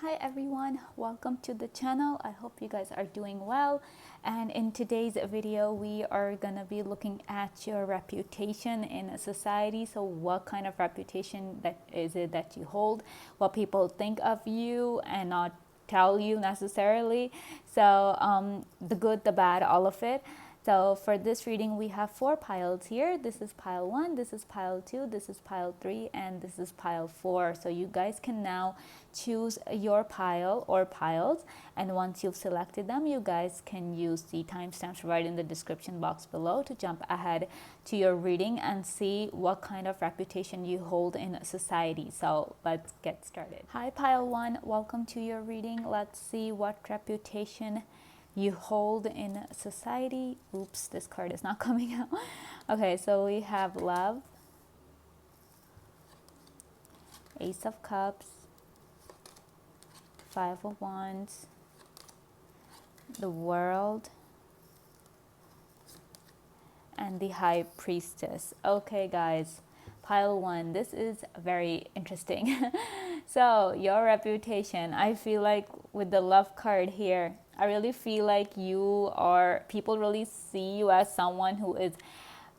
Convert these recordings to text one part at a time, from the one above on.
Hi everyone, welcome to the channel. I hope you guys are doing well, and in today's video we are gonna be looking at your reputation in a society. So what kind of reputation that is it that you hold, what people think of you and not tell you necessarily. So the good, the bad, all of it. So for this reading, we have 4 piles here. This is pile 1, this is pile 2, this is pile 3, and this is pile 4. So you guys can now choose your pile or piles, and once you've selected them, you guys can use the timestamps provided in the description box below to jump ahead to your reading and see what kind of reputation you hold in society. So let's get started. Hi pile 1, welcome to your reading. Let's see what reputation you hold in society. Oops, this card is not coming out. Okay, so we have love, Ace of Cups, 5 of Wands, the World, and the High Priestess. Okay guys, pile 1, this is very interesting. So your reputation, I feel like with the love card here, I really feel like people really see you as someone who is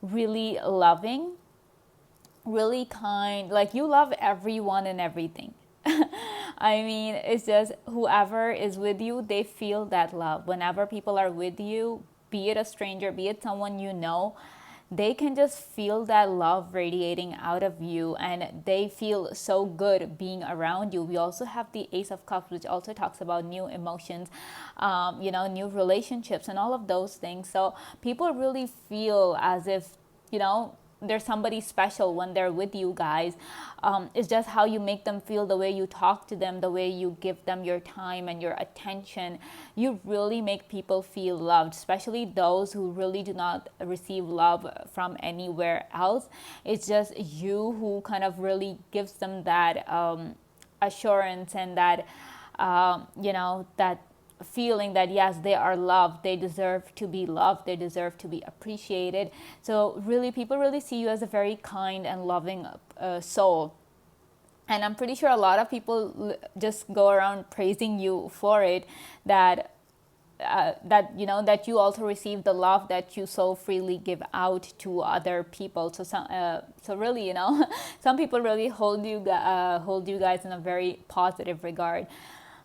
really loving, really kind, like you love everyone and everything. I mean, it's just whoever is with you, they feel that love. Whenever people are with you, be it a stranger, be it someone you know, they can just feel that love radiating out of you, and they feel so good being around you. We also have the Ace of Cups, which also talks about new emotions, new relationships and all of those things. So people really feel as if, there's somebody special when they're with you guys. It's just how you make them feel, the way you talk to them, the way you give them your time and your attention. You really make people feel loved, especially those who really do not receive love from anywhere else. It's just you who kind of really gives them that assurance and that, that feeling that yes, they are loved, they deserve to be loved, they deserve to be appreciated. So really, people really see you as a very kind and loving soul, and I'm pretty sure a lot of people just go around praising you for it, that that you also receive the love that you so freely give out to other people. So really, some people really hold you guys in a very positive regard.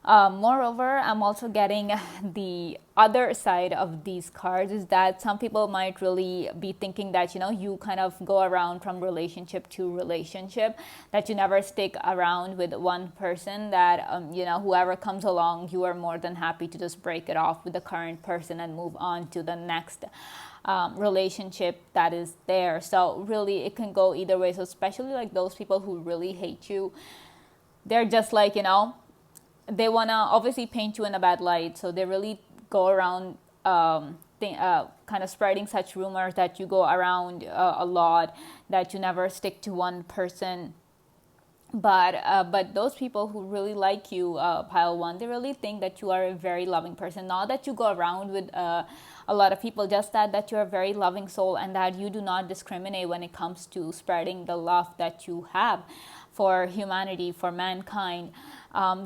Moreover, I'm also getting the other side of these cards, is that some people might really be thinking that, you kind of go around from relationship to relationship, that you never stick around with one person, that, whoever comes along, you are more than happy to just break it off with the current person and move on to the next relationship that is there. So really, it can go either way. So especially like those people who really hate you, they're just like, they want to obviously paint you in a bad light, so they really go around kind of spreading such rumors that you go around a lot, that you never stick to one person. But those people who really like you, pile 1, they really think that you are a very loving person. Not that you go around with a lot of people, just that you're a very loving soul, and that you do not discriminate when it comes to spreading the love that you have for humanity, for mankind.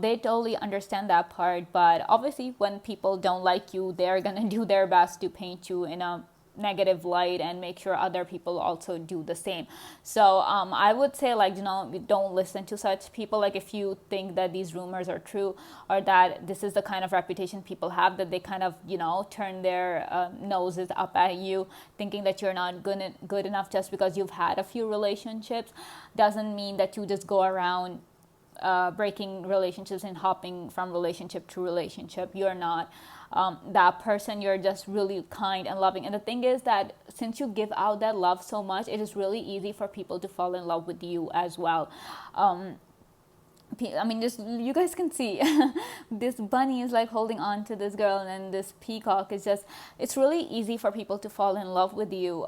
They totally understand that part, but obviously when people don't like you, they're gonna do their best to paint you in a negative light and make sure other people also do the same. So I would say, like, don't listen to such people. Like, if you think that these rumors are true, or that this is the kind of reputation people have, that they kind of turn their noses up at you, thinking that you're not good enough just because you've had a few relationships, doesn't mean that you just go around breaking relationships and hopping from relationship to relationship. You're not that person. You're just really kind and loving. And the thing is that since you give out that love so much, it is really easy for people to fall in love with you as well. I mean, just you guys can see this bunny is like holding on to this girl, and then this peacock is just, it's really easy for people to fall in love with you.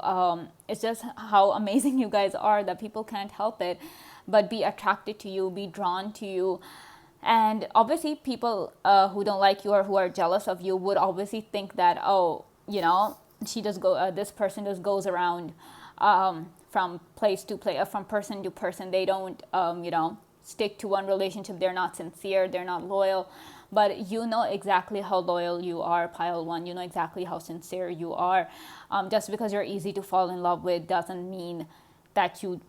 It's just how amazing you guys are, that people can't help it but be attracted to you, be drawn to you. And obviously people who don't like you or who are jealous of you would obviously think that, oh, this person just goes around from place to place, from person to person. They don't stick to one relationship, they're not sincere, they're not loyal. But you know exactly how loyal you are, pile one. You know exactly how sincere you are. Just because you're easy to fall in love with doesn't mean that you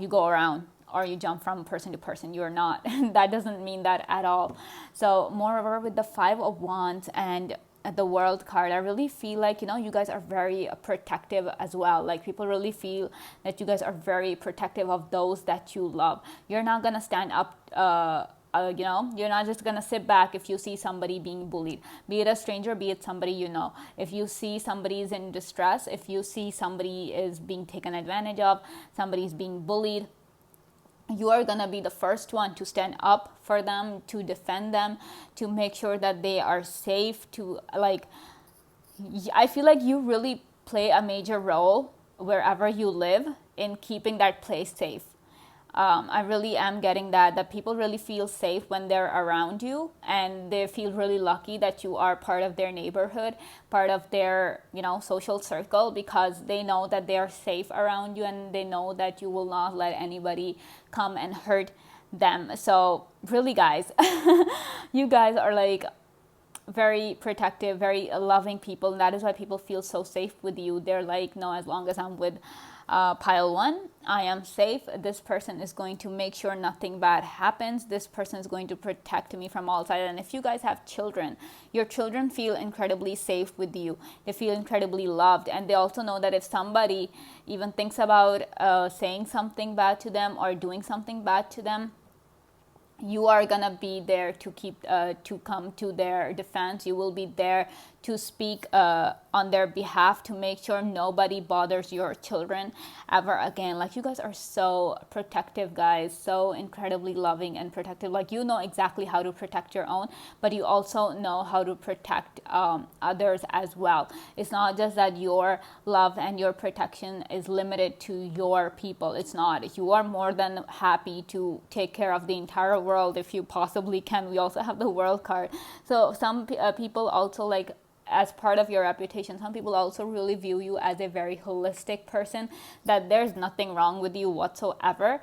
go around or you jump from person to person. You're not. That doesn't mean that at all. So moreover, with the Five of Wands and the World card, I really feel like, you guys are very protective as well. Like, people really feel that you guys are very protective of those that you love. You're not gonna stand up, you're not just gonna sit back if you see somebody being bullied, be it a stranger, be it somebody you know. If you see somebody is in distress, if you see somebody is being taken advantage of, somebody's being bullied, you are gonna be the first one to stand up for them, to defend them, to make sure that they are safe. I feel like you really play a major role wherever you live in keeping that place safe. I really am getting that people really feel safe when they're around you, and they feel really lucky that you are part of their neighborhood, part of their, social circle, because they know that they are safe around you, and they know that you will not let anybody come and hurt them. So really, guys, you guys are like very protective, very loving people, and that is why people feel so safe with you. They're like, no, as long as I'm with pile one, I am safe. This person is going to make sure nothing bad happens. This person is going to protect me from all sides. And if you guys have children, your children feel incredibly safe with you. They feel incredibly loved, and they also know that if somebody even thinks about saying something bad to them or doing something bad to them, you are gonna be there to come to their defense. You will be there to speak on their behalf, to make sure nobody bothers your children ever again. Like, you guys are so protective, guys, so incredibly loving and protective. Like, you know exactly how to protect your own, but you also know how to protect others as well. It's not just that your love and your protection is limited to your people. It's not. You are more than happy to take care of the entire world if you possibly can. We also have the World card. So some people also, like, as part of your reputation, some people also really view you as a very holistic person, that there's nothing wrong with you whatsoever.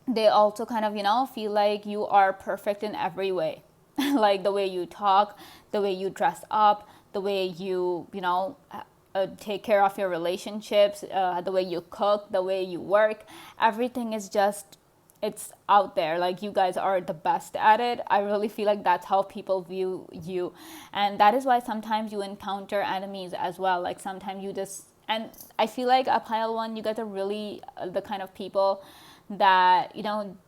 They also kind of, feel like you are perfect in every way. Like the way you talk, the way you dress up, the way you, take care of your relationships, the way you cook, the way you work. Everything is just, it's out there. Like, you guys are the best at it. I really feel like that's how people view you. And that is why sometimes you encounter enemies as well. Like, sometimes and I feel like a pile one, you guys are really the kind of people that,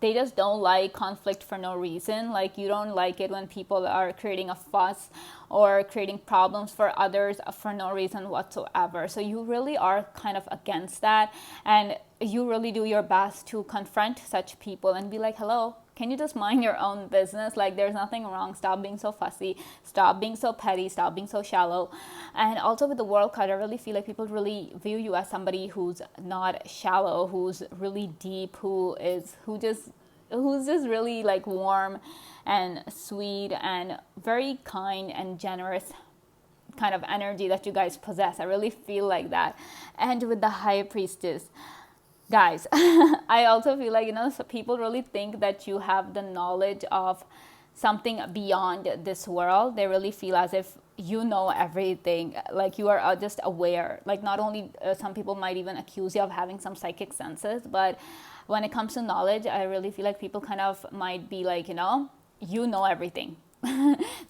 they just don't like conflict for no reason. Like, you don't like it when people are creating a fuss or creating problems for others for no reason whatsoever. So you really are kind of against that, and you really do your best to confront such people and be like, hello, can you just mind your own business? Like, there's nothing wrong. Stop being so fussy. Stop being so petty. Stop being so shallow. And also with the World card, I really feel like people really view you as somebody who's not shallow, who's really deep, who's just really like warm and sweet and very kind and generous kind of energy that you guys possess. I really feel like that. And with the High Priestess, guys, I also feel like, so people really think that you have the knowledge of something beyond this world. They really feel as if you know everything, like you are just aware. Like, not only some people might even accuse you of having some psychic senses, but when it comes to knowledge, I really feel like people kind of might be like, you know everything.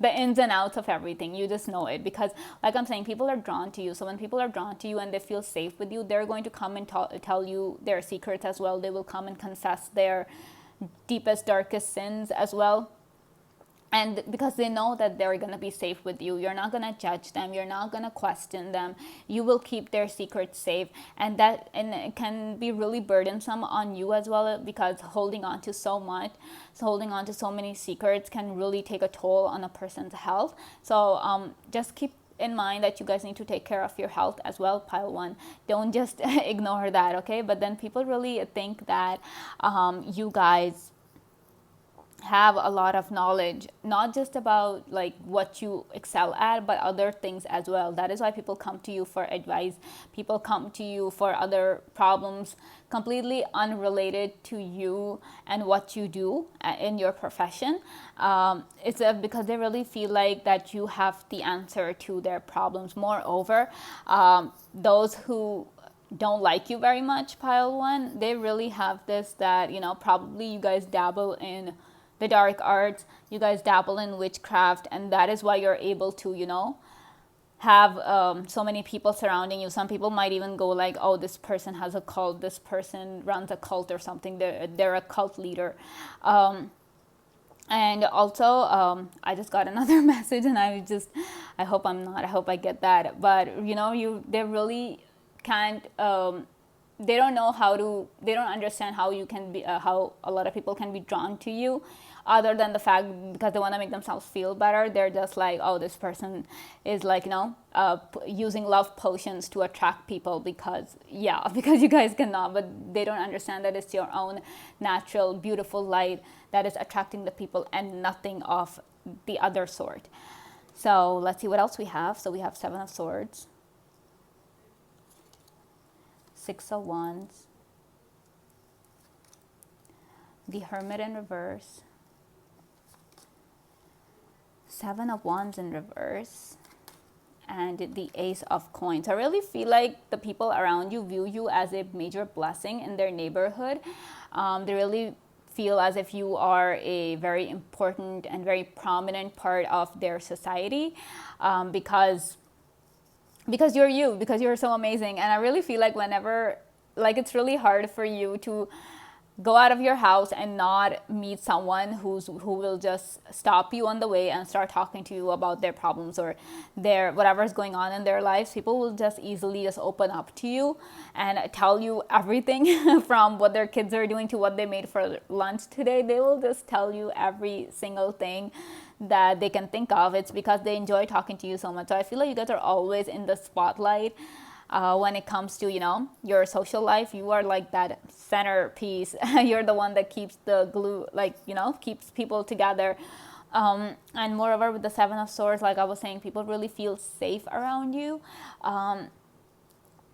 The ins and outs of everything, you just know it, because like I'm saying, people are drawn to you. So when people are drawn to you and they feel safe with you, they're going to come and tell you their secrets as well. They will come and confess their deepest, darkest sins as well. And because they know that they're going to be safe with you, you're not going to judge them, you're not going to question them, you will keep their secrets safe. And it can be really burdensome on you as well, because holding on to so many secrets can really take a toll on a person's health. So just keep in mind that you guys need to take care of your health as well, pile one. Don't just ignore that, okay? But then people really think that you guys have a lot of knowledge, not just about like what you excel at, but other things as well. That is why people come to you for advice. People come to you for other problems completely unrelated to you and what you do in your profession. It's because they really feel like that you have the answer to their problems. Moreover, those who don't like you very much, pile one, they really have this, that probably you guys dabble in the dark arts, you guys dabble in witchcraft, and that is why you're able to have so many people surrounding you. Some people might even go like, oh, this person has a cult, this person runs a cult or something, they're a cult leader. And also, I just got another message, and I hope I hope I get that. But they really can't, they don't know they don't understand how you can be, how a lot of people can be drawn to you, other than the fact because they want to make themselves feel better. They're just like, oh, this person is like, using love potions to attract people because you guys cannot, but they don't understand that it's your own natural, beautiful light that is attracting the people and nothing of the other sort. So let's see what else we have. So we have Seven of Swords, Six of Wands, the Hermit in reverse, Seven of Wands in reverse, and the Ace of Coins. I really feel like the people around you view you as a major blessing in their neighborhood. They really feel as if you are a very important and very prominent part of their society, because you're so amazing. And I really feel like whenever, like, it's really hard for you to go out of your house and not meet someone who will just stop you on the way and start talking to you about their problems or their whatever is going on in their lives. People will just easily just open up to you and tell you everything from what their kids are doing to what they made for lunch today. They will just tell you every single thing that they can think of. It's because they enjoy talking to you so much. So I feel like you guys are always in the spotlight. When it comes to your social life, you are like that centerpiece. You're the one that keeps the glue, like keeps people together. And moreover, with the Seven of Swords, like I was saying, people really feel safe around you.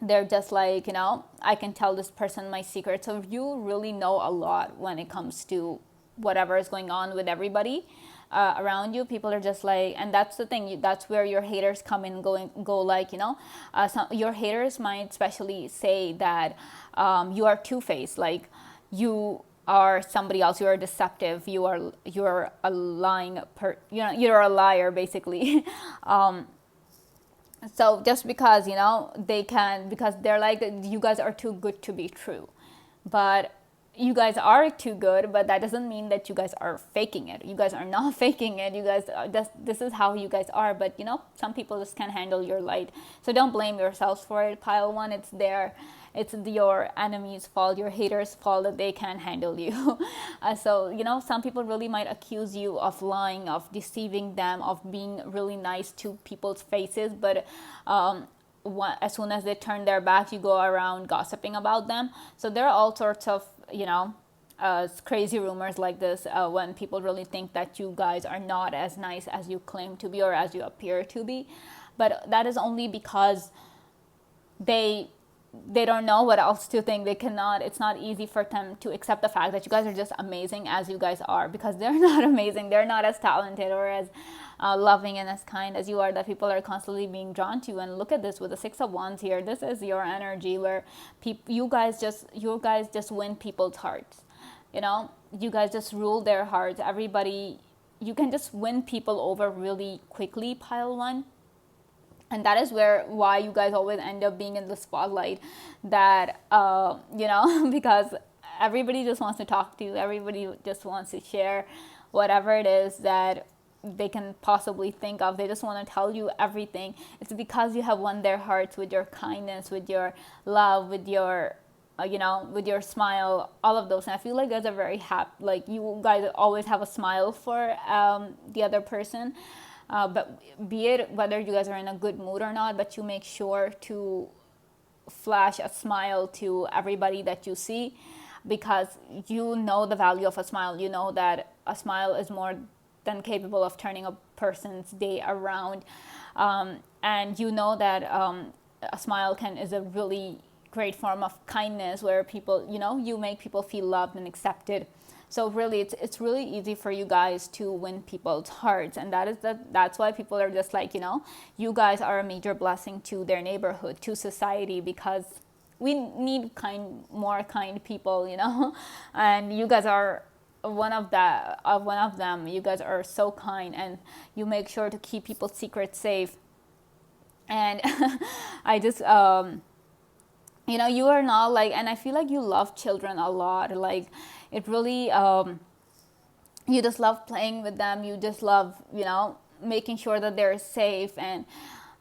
They're just like, I can tell this person my secrets. So you really know a lot when it comes to whatever is going on with everybody around you. People are just like, and that's the thing, that's where your haters come in, go like, your haters might especially say that you are two-faced, like you are somebody else, you are deceptive, you're a lying you're a liar basically. So just because because they're like, you guys are too good to be true, but you guys are too good, but that doesn't mean that you guys are faking it. You guys are not faking it. You guys are just, this is how you guys are. But some people just can't handle your light. So don't blame yourselves for it. Pile one, it's your enemy's fault, your haters' fault that they can't handle you. So some people really might accuse you of lying, of deceiving them, of being really nice to people's faces, but as soon as they turn their back, you go around gossiping about them. So there are all sorts of crazy rumors like this when people really think that you guys are not as nice as you claim to be or as you appear to be. But that is only because they don't know what else to think. They cannot, it's not easy for them to accept the fact that you guys are just amazing as you guys are, because they're not amazing. They're not as talented or as loving and as kind as you are, that people are constantly being drawn to you. And look at this with the Six of Wands here. This is your energy where you guys just win people's hearts. You guys just rule their hearts. Everybody, you can just win people over really quickly, pile one. And that is why you guys always end up being in the spotlight, that because everybody just wants to talk to you. Everybody just wants to share whatever it is that they can possibly think of. They just want to tell you everything. It's because you have won their hearts with your kindness, with your love, with your with your smile, all of those. And I feel like you guys are very happy. Like you guys always have a smile for the other person. But be it whether you guys are in a good mood or not, but you make sure to flash a smile to everybody that you see. because you know the value of a smile. You know that a smile is more than capable of turning a person's day around. And you know that a smile is a really great form of kindness, where people, you make people feel loved and accepted. So really, it's really easy for you guys to win people's hearts, and that's why people are just like, you guys are a major blessing to their neighborhood, to society, because we need more kind people, and you guys are one of them. You guys are so kind, and you make sure to keep people's secrets safe. And I just you are not like, and I feel like you love children a lot. Like, it really you just love playing with them. You just love making sure that they're safe, and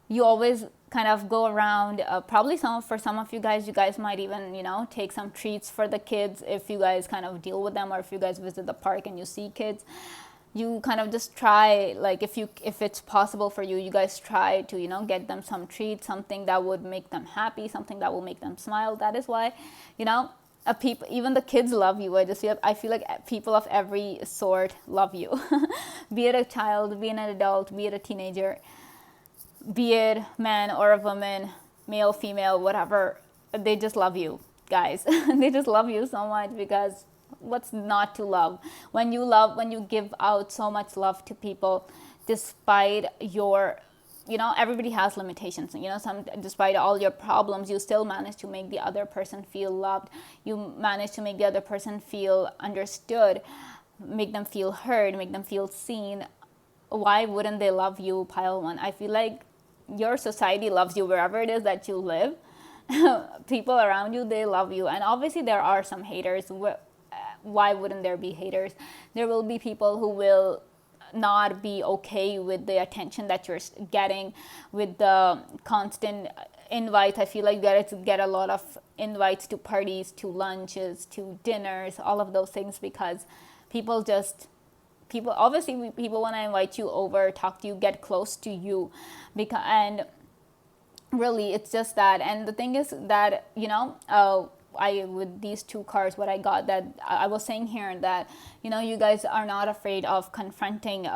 you always kind of go around. Probably for some of you guys might even take some treats for the kids if you guys kind of deal with them, or if you guys visit the park and you see kids. You kind of just try, like, if it's possible for you, you guys try to get them some treat, something that would make them happy, something that will make them smile. That is why even the kids love you. I feel like people of every sort love you. Be it a child, be it an adult, be it a teenager, be it man or a woman, male, female, whatever, they just love you, guys. They just love you so much, because what's not to love? When you give out so much love to people, despite your, everybody has limitations, despite all your problems, you still manage to make the other person feel loved. You manage to make the other person feel understood, make them feel heard, make them feel seen. Why wouldn't they love you, Pile One? I feel like your society loves you wherever it is that you live. People around you, they love you. And obviously there are some haters. Why wouldn't there be haters? There will be people who will not be okay with the attention that you're getting, with the constant invites. I feel like you get a lot of invites to parties, to lunches, to dinners, all of those things, because people obviously people want to invite you over, talk to you, get close to you, and really it's just that. And the thing is that with these two cards, what I got, that I was saying here, that you guys are not afraid of confronting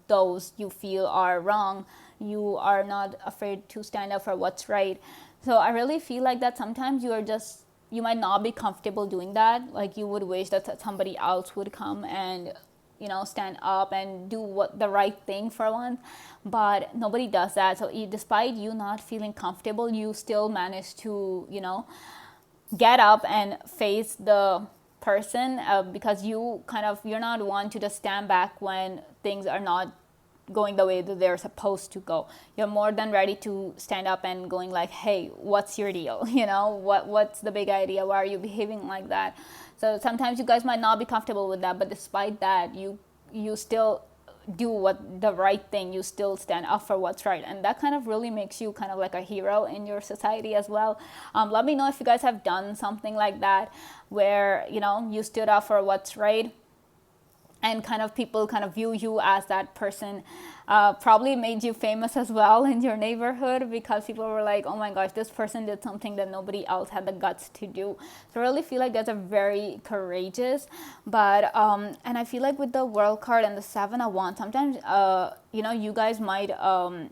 those you feel are wrong. You are not afraid to stand up for what's right. So I really feel like that sometimes you might not be comfortable doing that. Like, you would wish that somebody else would come and stand up and do the right thing for once, but nobody does that. So despite you not feeling comfortable, you still manage to get up and face the person, because you're not one to just stand back when things are not going the way that they're supposed to go. You're more than ready to stand up and going like, hey, what's your deal? What's the big idea? Why are you behaving like that? So sometimes you guys might not be comfortable with that, but despite that, you still do the right thing. You still stand up for what's right, and that kind of really makes you kind of like a hero in your society as well. Let me know if you guys have done something like that, where you stood up for what's right, and kind of people kind of view you as that person. Probably made you famous as well in your neighborhood, because people were like, oh my gosh, this person did something that nobody else had the guts to do. So I really feel like that's a very courageous. But and I feel like with the World card and the Seven of Wands, sometimes you guys might kind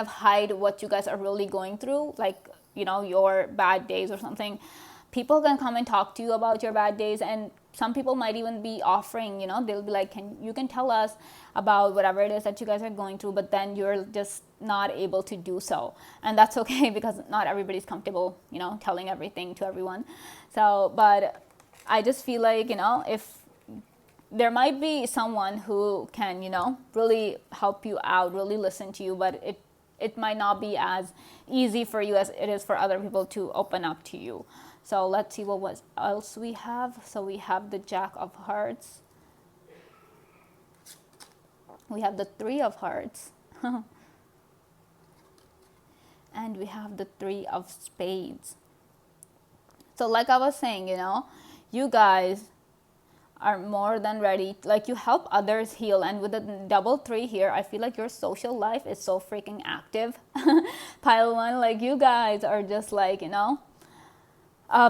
of hide what you guys are really going through, like your bad days or something. People can come and talk to you about your bad days, and some people might even be offering, they'll be like, you can tell us about whatever it is that you guys are going through, but then you're just not able to do so. And that's okay, because not everybody's comfortable, telling everything to everyone. So, but I just feel like, if there might be someone who can, really help you out, really listen to you, but it might not be as easy for you as it is for other people to open up to you. So let's see what else we have. So we have the Jack of Hearts. We have the Three of Hearts. And we have the Three of Spades. So like I was saying, you guys are more than ready. Like, you help others heal. And with the double three here, I feel like your social life is so freaking active. Pile One, like, you guys are just like,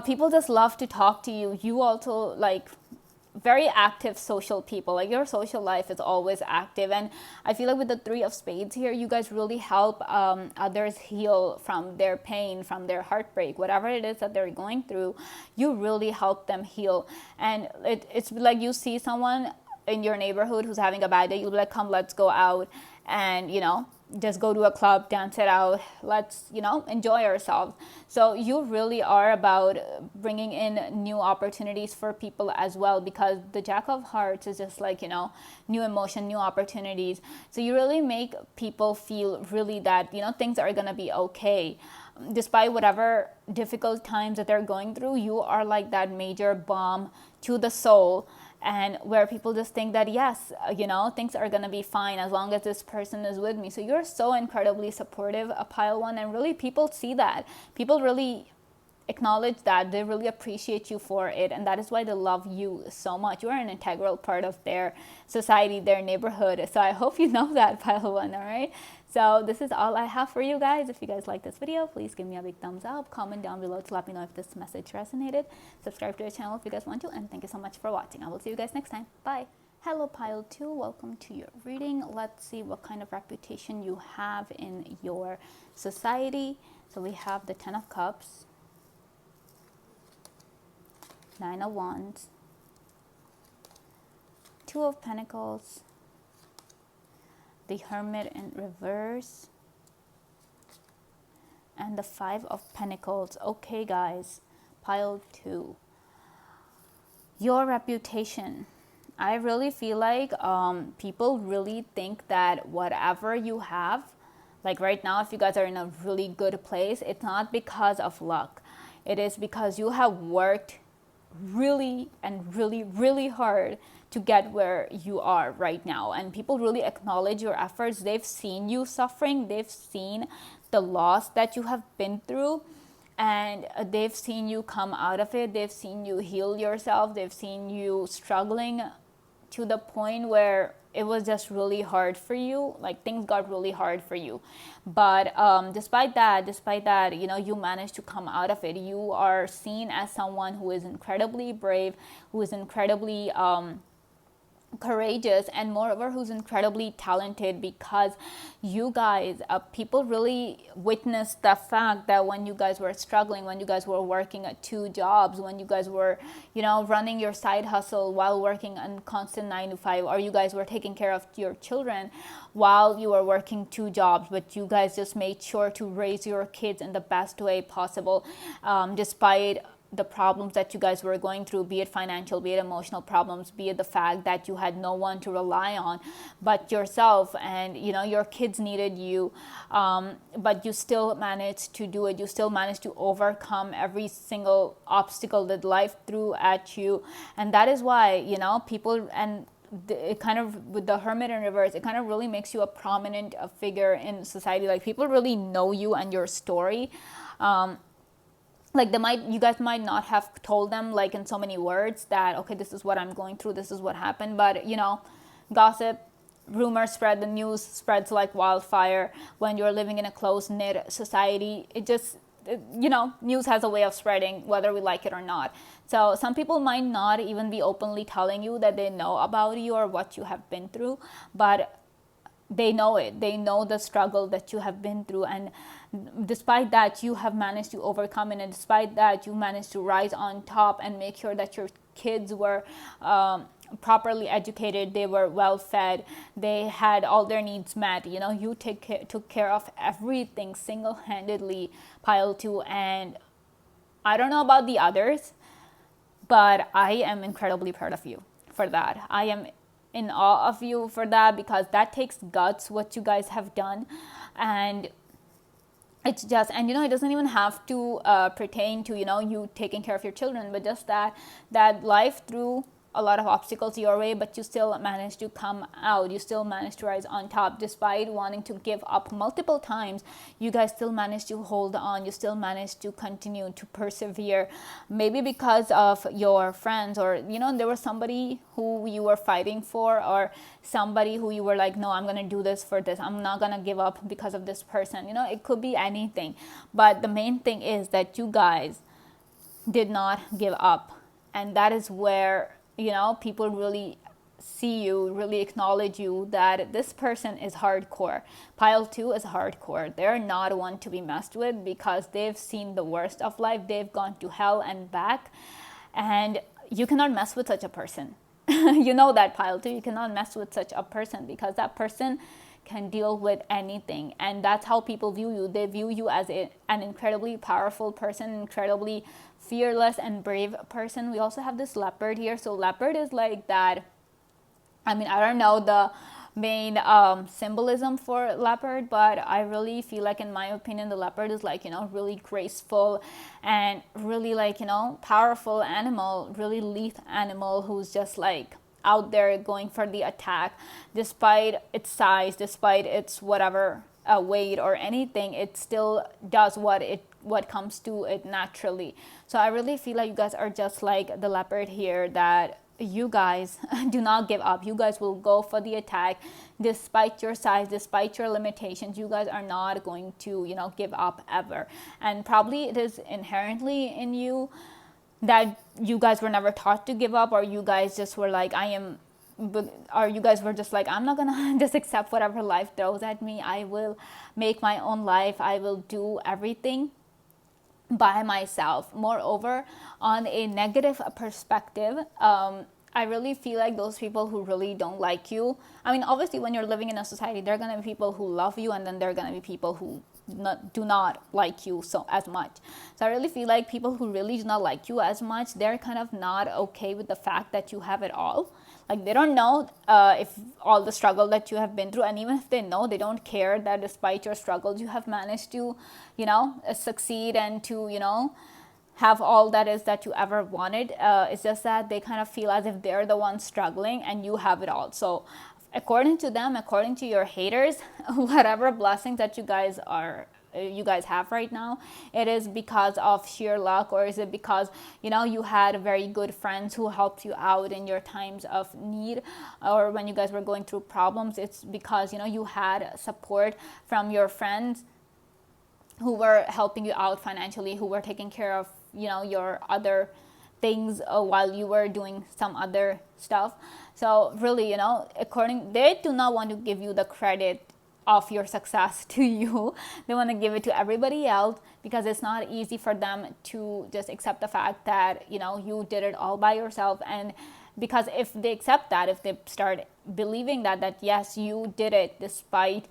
people just love to talk to you. You also like very active social people, like your social life is always active. And I feel like with the Three of Spades here, you guys really help others heal from their pain, from their heartbreak, whatever it is that they're going through. You really help them heal. And it's like you see someone in your neighborhood who's having a bad day, you'll be like, come, let's go out and just go to a club, dance it out, let's enjoy ourselves. So you really are about bringing in new opportunities for people as well, because the Jack of Hearts is just like new emotion, new opportunities. So you really make people feel really that things are gonna be okay despite whatever difficult times that they're going through. You are like that major balm to the soul, and where people just think that yes, things are gonna be fine as long as this person is with me. So you're so incredibly supportive, a pile one, and really people see that. People really acknowledge that. They really appreciate you for it, and that is why they love you so much. You are an integral part of their society, their neighborhood. So I hope you know that, pile one. All right, so this is all I have for you guys. If you guys like this video, please give me a big thumbs up, comment down below to let me know if this message resonated, subscribe to the channel if you guys want to, and thank you so much for watching. I will see you guys next time. Bye. Hello pile 2, welcome to your reading. Let's see what kind of reputation you have in your society. So we have the 10 of Cups, 9 of Wands, 2 of Pentacles, the Hermit in reverse, and the 5 of Pentacles. Okay guys, pile 2, your reputation. I really feel like people really think that whatever you have, like right now, if you guys are in a really good place, it's not because of luck. It is because you have worked really and really hard to get where you are right now, and people really acknowledge your efforts. They've seen you suffering, they've seen the loss that you have been through, and they've seen you come out of it. They've seen you heal yourself. They've seen you struggling to the point where it was just really hard for you, like things got really hard for you. But despite that, you managed to come out of it. You are seen as someone who is incredibly brave, who is incredibly courageous, and moreover who's incredibly talented, because you guys, people really witnessed the fact that when you guys were struggling, when you guys were working at 2 jobs, when you guys were running your side hustle while working on constant 9 to 5, or you guys were taking care of your children while you were working 2 jobs, but you guys just made sure to raise your kids in the best way possible, despite the problems that you guys were going through, be it financial, be it emotional problems, be it the fact that you had no one to rely on but yourself, and your kids needed you, but you still managed to do it. You still managed to overcome every single obstacle that life threw at you. And that is why people, and it kind of, with the Hermit in reverse, it kind of really makes you a prominent figure in society. Like people really know you and your story. Like you guys might not have told them like in so many words that, okay, this is what I'm going through, this is what happened, but gossip, rumors spread, the news spreads like wildfire. When you're living in a close-knit society, news has a way of spreading whether we like it or not. So some people might not even be openly telling you that they know about you or what you have been through, but they know it. They know the struggle that you have been through, and despite that, you have managed to overcome it, and despite that, you managed to rise on top and make sure that your kids were properly educated, they were well fed, they had all their needs met. You took care of everything single-handedly, pile 2, and I don't know about the others, but I am incredibly proud of you for that. I am in awe of you for that, because that takes guts, what you guys have done. And it's just, and it doesn't even have to pertain to you taking care of your children, but just that life threw a lot of obstacles your way, but you still managed to come out. You still managed to rise on top. Despite wanting to give up multiple times, you guys still managed to hold on. You still managed to continue to persevere, maybe because of your friends, or there was somebody who you were fighting for, or somebody who you were like, no, I'm gonna do this for this, I'm not gonna give up because of this person. It could be anything, but the main thing is that you guys did not give up. And that is where, people really see you, really acknowledge you, that this person is hardcore. Pile 2 is hardcore. They're not one to be messed with, because they've seen the worst of life. They've gone to hell and back, and you cannot mess with such a person. You know that, Pile 2, you cannot mess with such a person, because that person can deal with anything. And that's how people view you. They view you as an incredibly powerful person, incredibly fearless and brave person. We also have this leopard here. So leopard is like that, I don't know the main symbolism for leopard, but I really feel like, in my opinion, the leopard is like, really graceful and really like, powerful animal, really lethal animal, who's just like out there going for the attack. Despite its size, despite its whatever weight or anything, it still does what comes to it naturally. So I really feel like you guys are just like the leopard here, that you guys do not give up. You guys will go for the attack despite your size, despite your limitations. You guys are not going to, give up ever. And probably it is inherently in you that you guys were never taught to give up, or you guys just were like, or you guys were just like, I'm not gonna just accept whatever life throws at me. I will make my own life. I will do everything by myself. Moreover, on a negative perspective, I really feel like those people who really don't like you, obviously when you're living in a society, there are going to be people who love you, and then there are going to be people who do not like you so as much. So I really feel like people who really do not like you as much, they're kind of not okay with the fact that you have it all. Like, they don't know if all the struggle that you have been through, and even if they know, they don't care that despite your struggles, you have managed to, succeed and to, have all that is that you ever wanted. It's just that they kind of feel as if they're the ones struggling and you have it all. So according to them, according to your haters, whatever blessings that you guys have right now, it is because of sheer luck, or is it because you had very good friends who helped you out in your times of need, or when you guys were going through problems? It's because you had support from your friends who were helping you out financially, who were taking care of your other things while you were doing some other stuff. So really, they do not want to give you the credit of your success to you. They want to give it to everybody else, because it's not easy for them to just accept the fact that you did it all by yourself. And because if they accept that, if they start believing that yes, you did it despite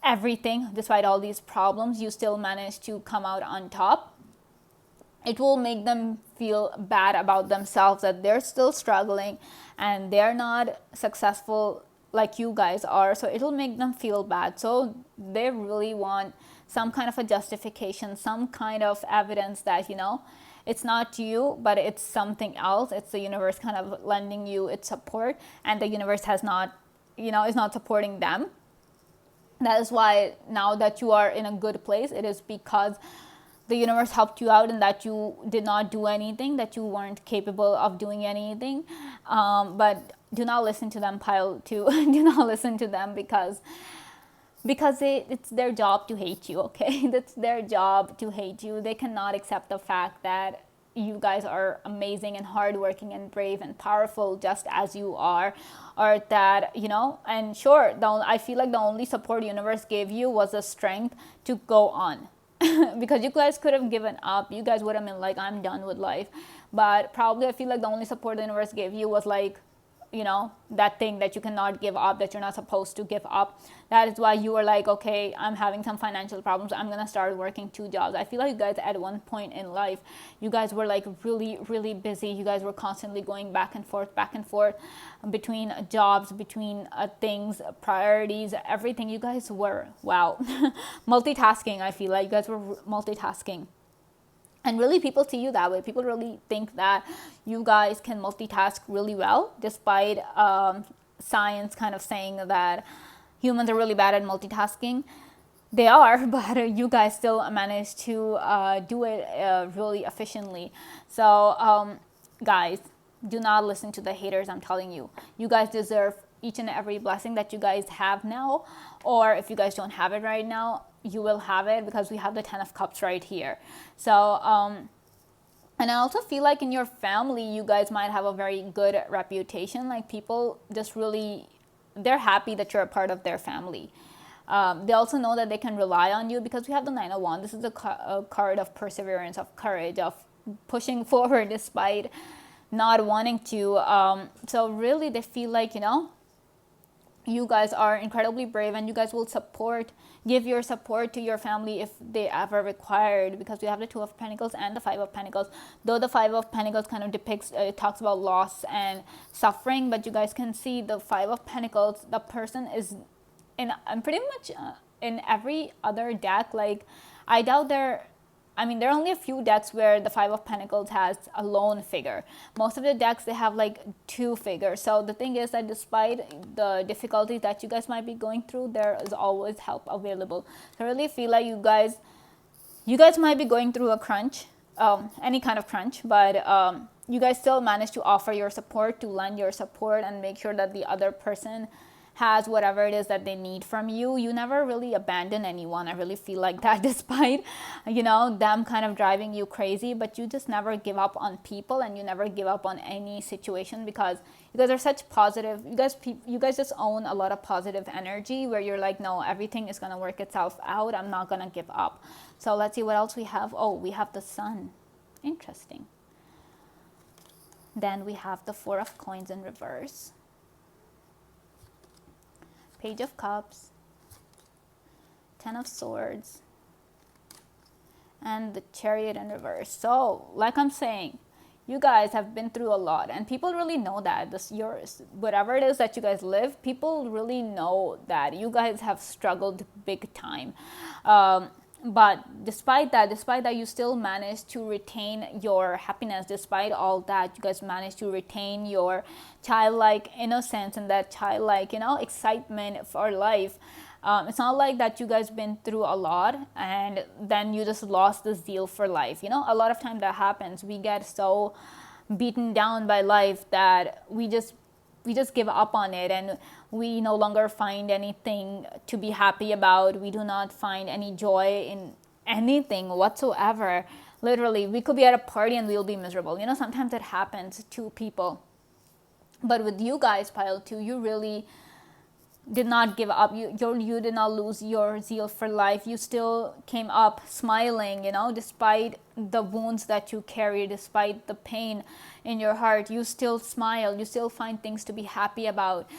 everything, despite all these problems, you still managed to come out on top, it will make them feel bad about themselves, that they're still struggling and they're not successful like you guys are. So it'll make them feel bad. So they really want some kind of a justification, some kind of evidence that it's not you, but it's something else. It's the universe kind of lending you its support, and the universe has not is not supporting them. That is why now that you are in a good place, it is because the universe helped you out, and that you did not do anything, that you weren't capable of doing anything. But do not listen to them, Pile 2. Do not listen to them, because it's their job to hate you, okay? That's their job to hate you. They cannot accept the fact that you guys are amazing and hardworking and brave and powerful just as you are, or that, and sure, I feel like the only support the universe gave you was the strength to go on. Because you guys could have given up. You guys would have been like, I'm done with life. But probably I feel like the only support the universe gave you was like, that thing that you cannot give up, that you're not supposed to give up. That is why you were like, okay, I'm having some financial problems, I'm gonna start working 2 jobs. I feel like you guys at one point in life, you guys were like really, really busy. You guys were constantly going back and forth between jobs, between things, priorities, everything. You guys were, wow, multitasking. I feel like you guys were multitasking. And really, people see you that way. People really think that you guys can multitask really well, despite science kind of saying that humans are really bad at multitasking. They are, but you guys still manage to do it really efficiently. So, guys, do not listen to the haters, I'm telling you. You guys deserve each and every blessing that you guys have now, or if you guys don't have it right now, you will have it, because we have the 10 of Cups right here. So And I also feel like in your family, you guys might have a very good reputation. Like people just really, they're happy that you're a part of their family. They also know that they can rely on you because we have the Nine of Wands. This is a card of perseverance, of courage, of pushing forward despite not wanting to. So really, they feel like, you guys are incredibly brave, and you guys will give your support to your family if they ever required, because we have the Two of Pentacles and the Five of Pentacles. Though the Five of Pentacles kind of talks about loss and suffering, but you guys can see the Five of Pentacles, the person is in, and pretty much in every other deck. Like, I doubt there are only a few decks where the Five of Pentacles has a lone figure. Most of the decks, they have like two figures. So the thing is that despite the difficulties that you guys might be going through, there is always help available. So I really feel like you guys might be going through a crunch, any kind of crunch, but you guys still manage to offer your support, to lend your support, and make sure that the other person has whatever it is that they need from you. You never really abandon anyone. I really feel like that, despite them kind of driving you crazy, but you just never give up on people, and you never give up on any situation, because you guys are such positive. You guys just own a lot of positive energy, where you're like, no, everything is going to work itself out. I'm not going to give up. So let's see what else we have. Oh, we have the Sun. Interesting. Then we have the Four of Coins in reverse, Page of Cups, Ten of Swords, and the Chariot in reverse. So, like I'm saying, you guys have been through a lot, and people really know that. Whatever it is that you guys live, people really know that you guys have struggled big time. But despite that, you still managed to retain your happiness. Despite all that, you guys managed to retain your childlike innocence and that childlike, excitement for life. It's not like that you guys been through a lot and then you just lost the zeal for life. A lot of time that happens. We get so beaten down by life that we just give up on it, and we no longer find anything to be happy about. We do not find any joy in anything whatsoever. Literally, we could be at a party and we'll be miserable. Sometimes it happens to people. But with you guys, Pile 2, you really did not give up. You did not lose your zeal for life. You still came up smiling, despite the wounds that you carry, despite the pain in your heart. You still smile. You still find things to be happy about.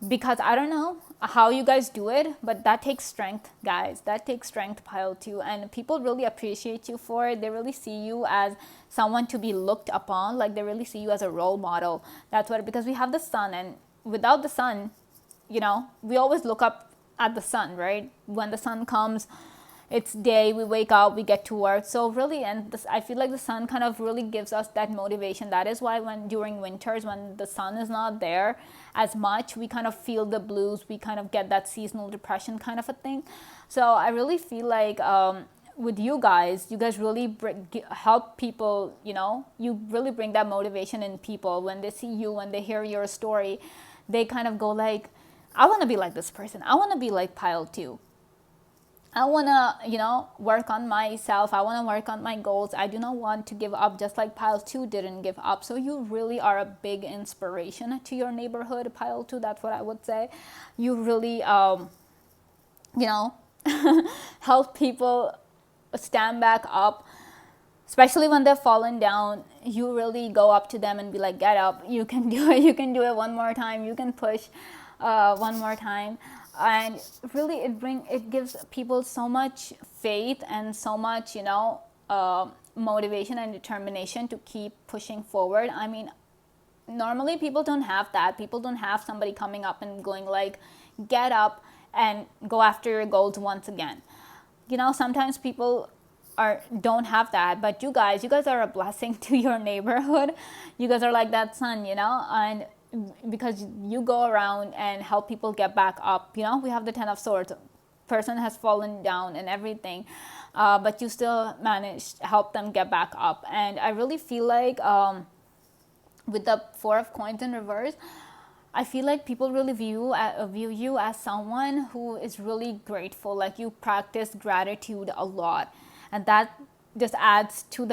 Because I don't know how you guys do it, but that takes strength, guys. That takes strength, Pile 2. And people really appreciate you for it. They really see you as someone to be looked upon. Like, they really see you as a role model. That's what, because we have the Sun, and without the Sun, we always look up at the sun, right? When the sun comes, it's day, we wake up, we get to work. So really, I feel like the sun kind of really gives us that motivation. That is why during winters, when the sun is not there as much, we kind of feel the blues. We kind of get that seasonal depression kind of a thing. So I really feel like with you guys really help people. You really bring that motivation in people. When they see you, when they hear your story, they kind of go like, I want to be like this person. I want to be like Pile 2. I want to, work on myself. I want to work on my goals. I do not want to give up, just like Pile 2 didn't give up. So you really are a big inspiration to your neighborhood, Pile 2. That's what I would say. You really, help people stand back up, especially when they've fallen down. You really go up to them and be like, get up. You can do it. You can do it one more time. You can push one more time. And really it gives people so much faith and so much motivation and determination to keep pushing forward. I mean, normally people don't have that. People don't have somebody coming up and going like, get up and go after your goals once again. Sometimes people don't have that, but you guys are a blessing to your neighborhood. You guys are like that sun, and because you go around and help people get back up. We have the Ten of Swords. Person has fallen down and everything, but you still manage to help them get back up. And I really feel like with the Four of Coins in reverse, I feel like people really view you as someone who is really grateful. Like, you practice gratitude a lot, and that just adds to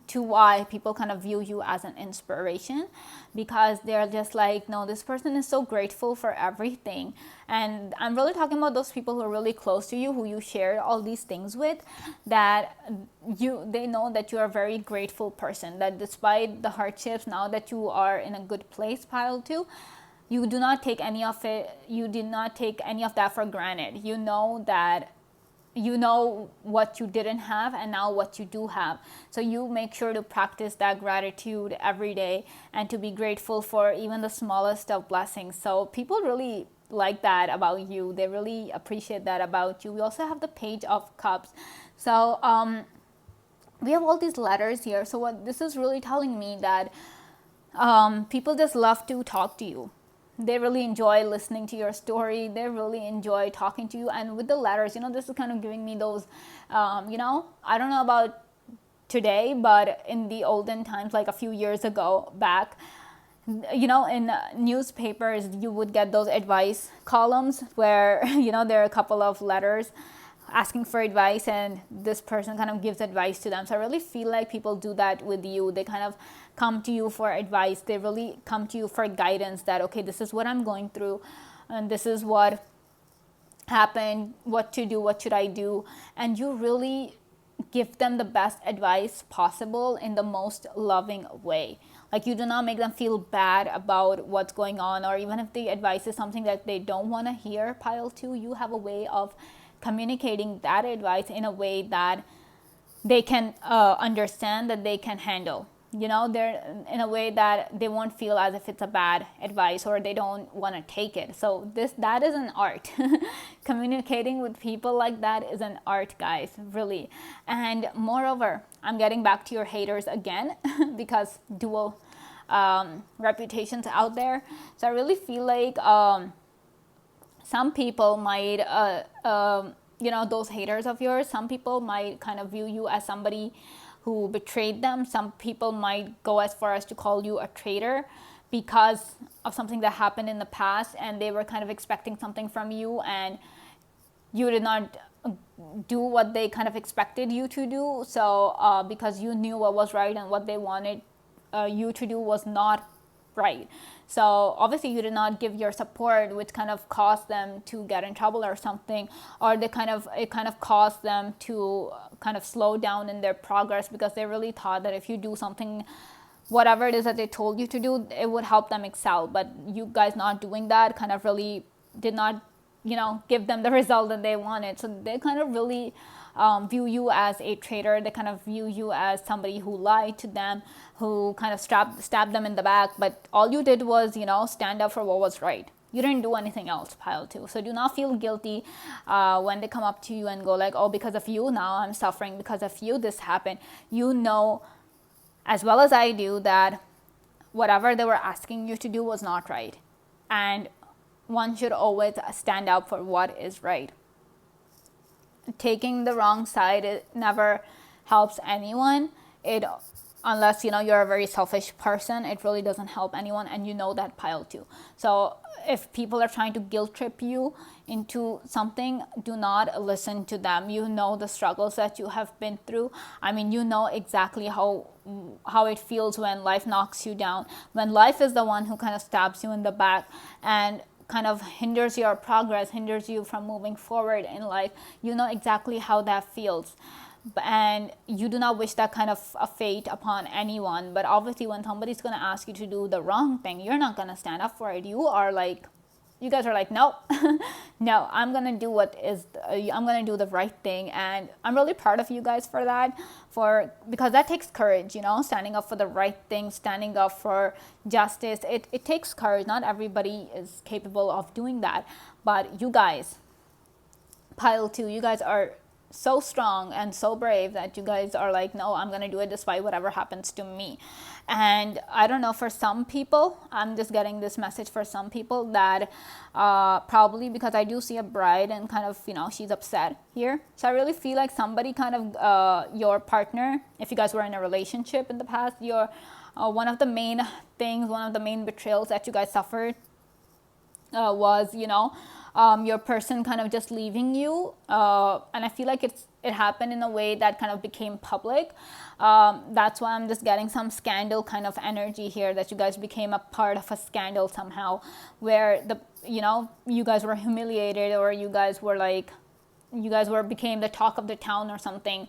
to why people kind of view you as an inspiration, because they're just like, no, this person is so grateful for everything. And I'm really talking about those people who are really close to you, who you share all these things with, that they know that you're a very grateful person, that despite the hardships, now that you are in a good place, pile 2, you do not take any of it, you did not take any of that for granted. You know that you know what you didn't have and now what you do have. So you make sure to practice that gratitude every day and to be grateful for even the smallest of blessings. So people really like that about you. They really appreciate that about you. We also have the Page of Cups. So we have all these letters here. So what this is really telling me that people just love to talk to you. They really enjoy listening to your story. They really enjoy talking to you. And with the letters, this is kind of giving me those, I don't know about today, but in the olden times, like a few years ago back, in newspapers, you would get those advice columns where, there are a couple of letters asking for advice, and this person kind of gives advice to them. So I really feel like people do that with you. They kind of come to you for advice. They really come to you for guidance, that, okay, this is what I'm going through and this is what happened, what to do, what should I do. And you really give them the best advice possible in the most loving way. Like, you do not make them feel bad about what's going on, or even if the advice is something that they don't want to hear, pile 2, you have a way of communicating that advice in a way that they can understand, that they can handle. They're in a way that they won't feel as if it's a bad advice or they don't want to take it. So that is an art. Communicating with people like that is an art, guys, really. And moreover, I'm getting back to your haters again because dual reputations out there. So I really feel like some people might, those haters of yours, some people might kind of view you as somebody who betrayed them. Some people might go as far as to call you a traitor because of something that happened in the past, and they were kind of expecting something from you, and you did not do what they kind of expected you to do. So because you knew what was right and what they wanted you to do was not right. So obviously you did not give your support, which kind of caused them to get in trouble or something, or it kind of caused them to kind of slow down in their progress, because they really thought that if you do something, whatever it is that they told you to do, it would help them excel. But you guys not doing that kind of really did not, give them the result that they wanted. So they kind of really view you as a traitor. They kind of view you as somebody who lied to them, who kind of stabbed them in the back. But all you did was, stand up for what was right. You didn't do anything else, pile 2. So do not feel guilty when they come up to you and go like, oh, because of you, now I'm suffering. Because of you, this happened. You know as well as I do that whatever they were asking you to do was not right. And one should always stand up for what is right. Taking the wrong side, it never helps anyone. Unless you're a very selfish person, it really doesn't help anyone, and that, pile 2. So if people are trying to guilt trip you into something, do not listen to them. The struggles that you have been through. I mean, exactly how it feels when life knocks you down, when life is the one who kind of stabs you in the back and kind of hinders your progress, hinders you from moving forward in life. Exactly how that feels. And you do not wish that kind of a fate upon anyone. But obviously when somebody's going to ask you to do the wrong thing, you're not going to stand up for it. You guys are like, no, no, I'm going to do I'm going to do the right thing. And I'm really proud of you guys for that, because that takes courage, standing up for the right thing, standing up for justice. It takes courage. Not everybody is capable of doing that. But you guys, pile 2, you guys are so strong and so brave that you guys are like, no, I'm going to do it despite whatever happens to me. And I don't know, for some people, I'm just getting this message for some people that probably because I do see a bride and kind of, she's upset here. So I really feel like somebody kind of, your partner, if you guys were in a relationship in the past, one of the main things, one of the main betrayals that you guys suffered was, your person kind of just leaving you. And I feel like it's it happened in a way that kind of became public. That's why I'm just getting some scandal kind of energy here, that you guys became a part of a scandal somehow, where you guys were humiliated, or you guys were became the talk of the town or something,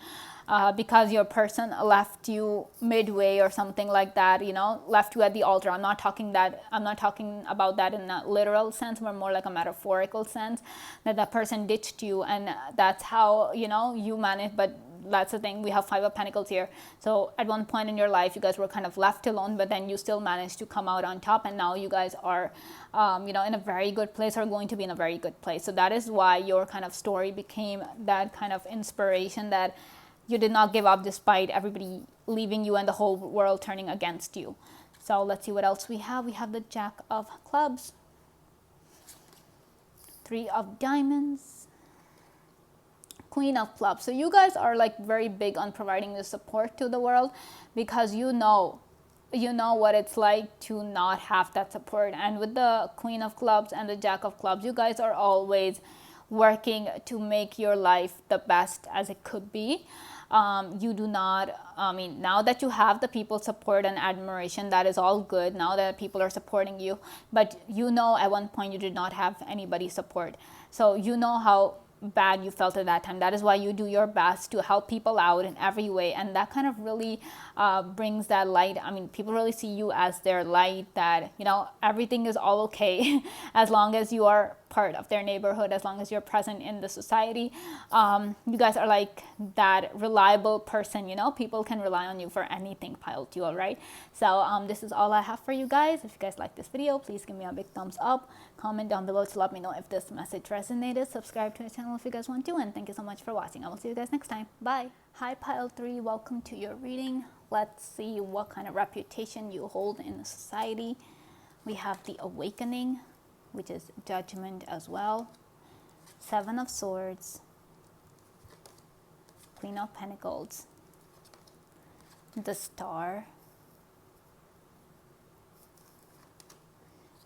because your person left you midway or something like that, left you at the altar. I'm not talking about that in a literal sense, but more like a metaphorical sense, that person ditched you, and that's how, you managed. But that's the thing, we have Five of Pentacles here. So at one point in your life, you guys were kind of left alone, but then you still managed to come out on top, and now you guys are, in a very good place, or going to be in a very good place. So that is why your kind of story became that kind of inspiration, that you did not give up despite everybody leaving you and the whole world turning against you. So let's see what else we have. We have the Jack of Clubs, Three of Diamonds, Queen of Clubs. So you guys are like very big on providing the support to the world, because you know what it's like to not have that support. And with the Queen of Clubs and the Jack of Clubs, you guys are always working to make your life the best as it could be. You do not, now that you have the people's support and admiration, that is all good, now that people are supporting you. But at one point you did not have anybody's support. So you know how bad you felt at that time. That is why you do your best to help people out in every way. And that kind of really brings that light. People really see you as their light, that, everything is all okay as long as you are part of their neighborhood, as long as you're present in the society. You guys are like that reliable person, people can rely on you for anything, pile 2, all right? So this is all I have for you guys. If you guys like this video, please give me a big thumbs up, comment down below to let me know if this message resonated, subscribe to the channel if you guys want to, and thank you so much for watching. I will see you guys next time. Bye. Hi pile 3, welcome to your reading. Let's see what kind of reputation you hold in the society. We have the Awakening, which is Judgment as well, Seven of Swords, Queen of Pentacles, the Star,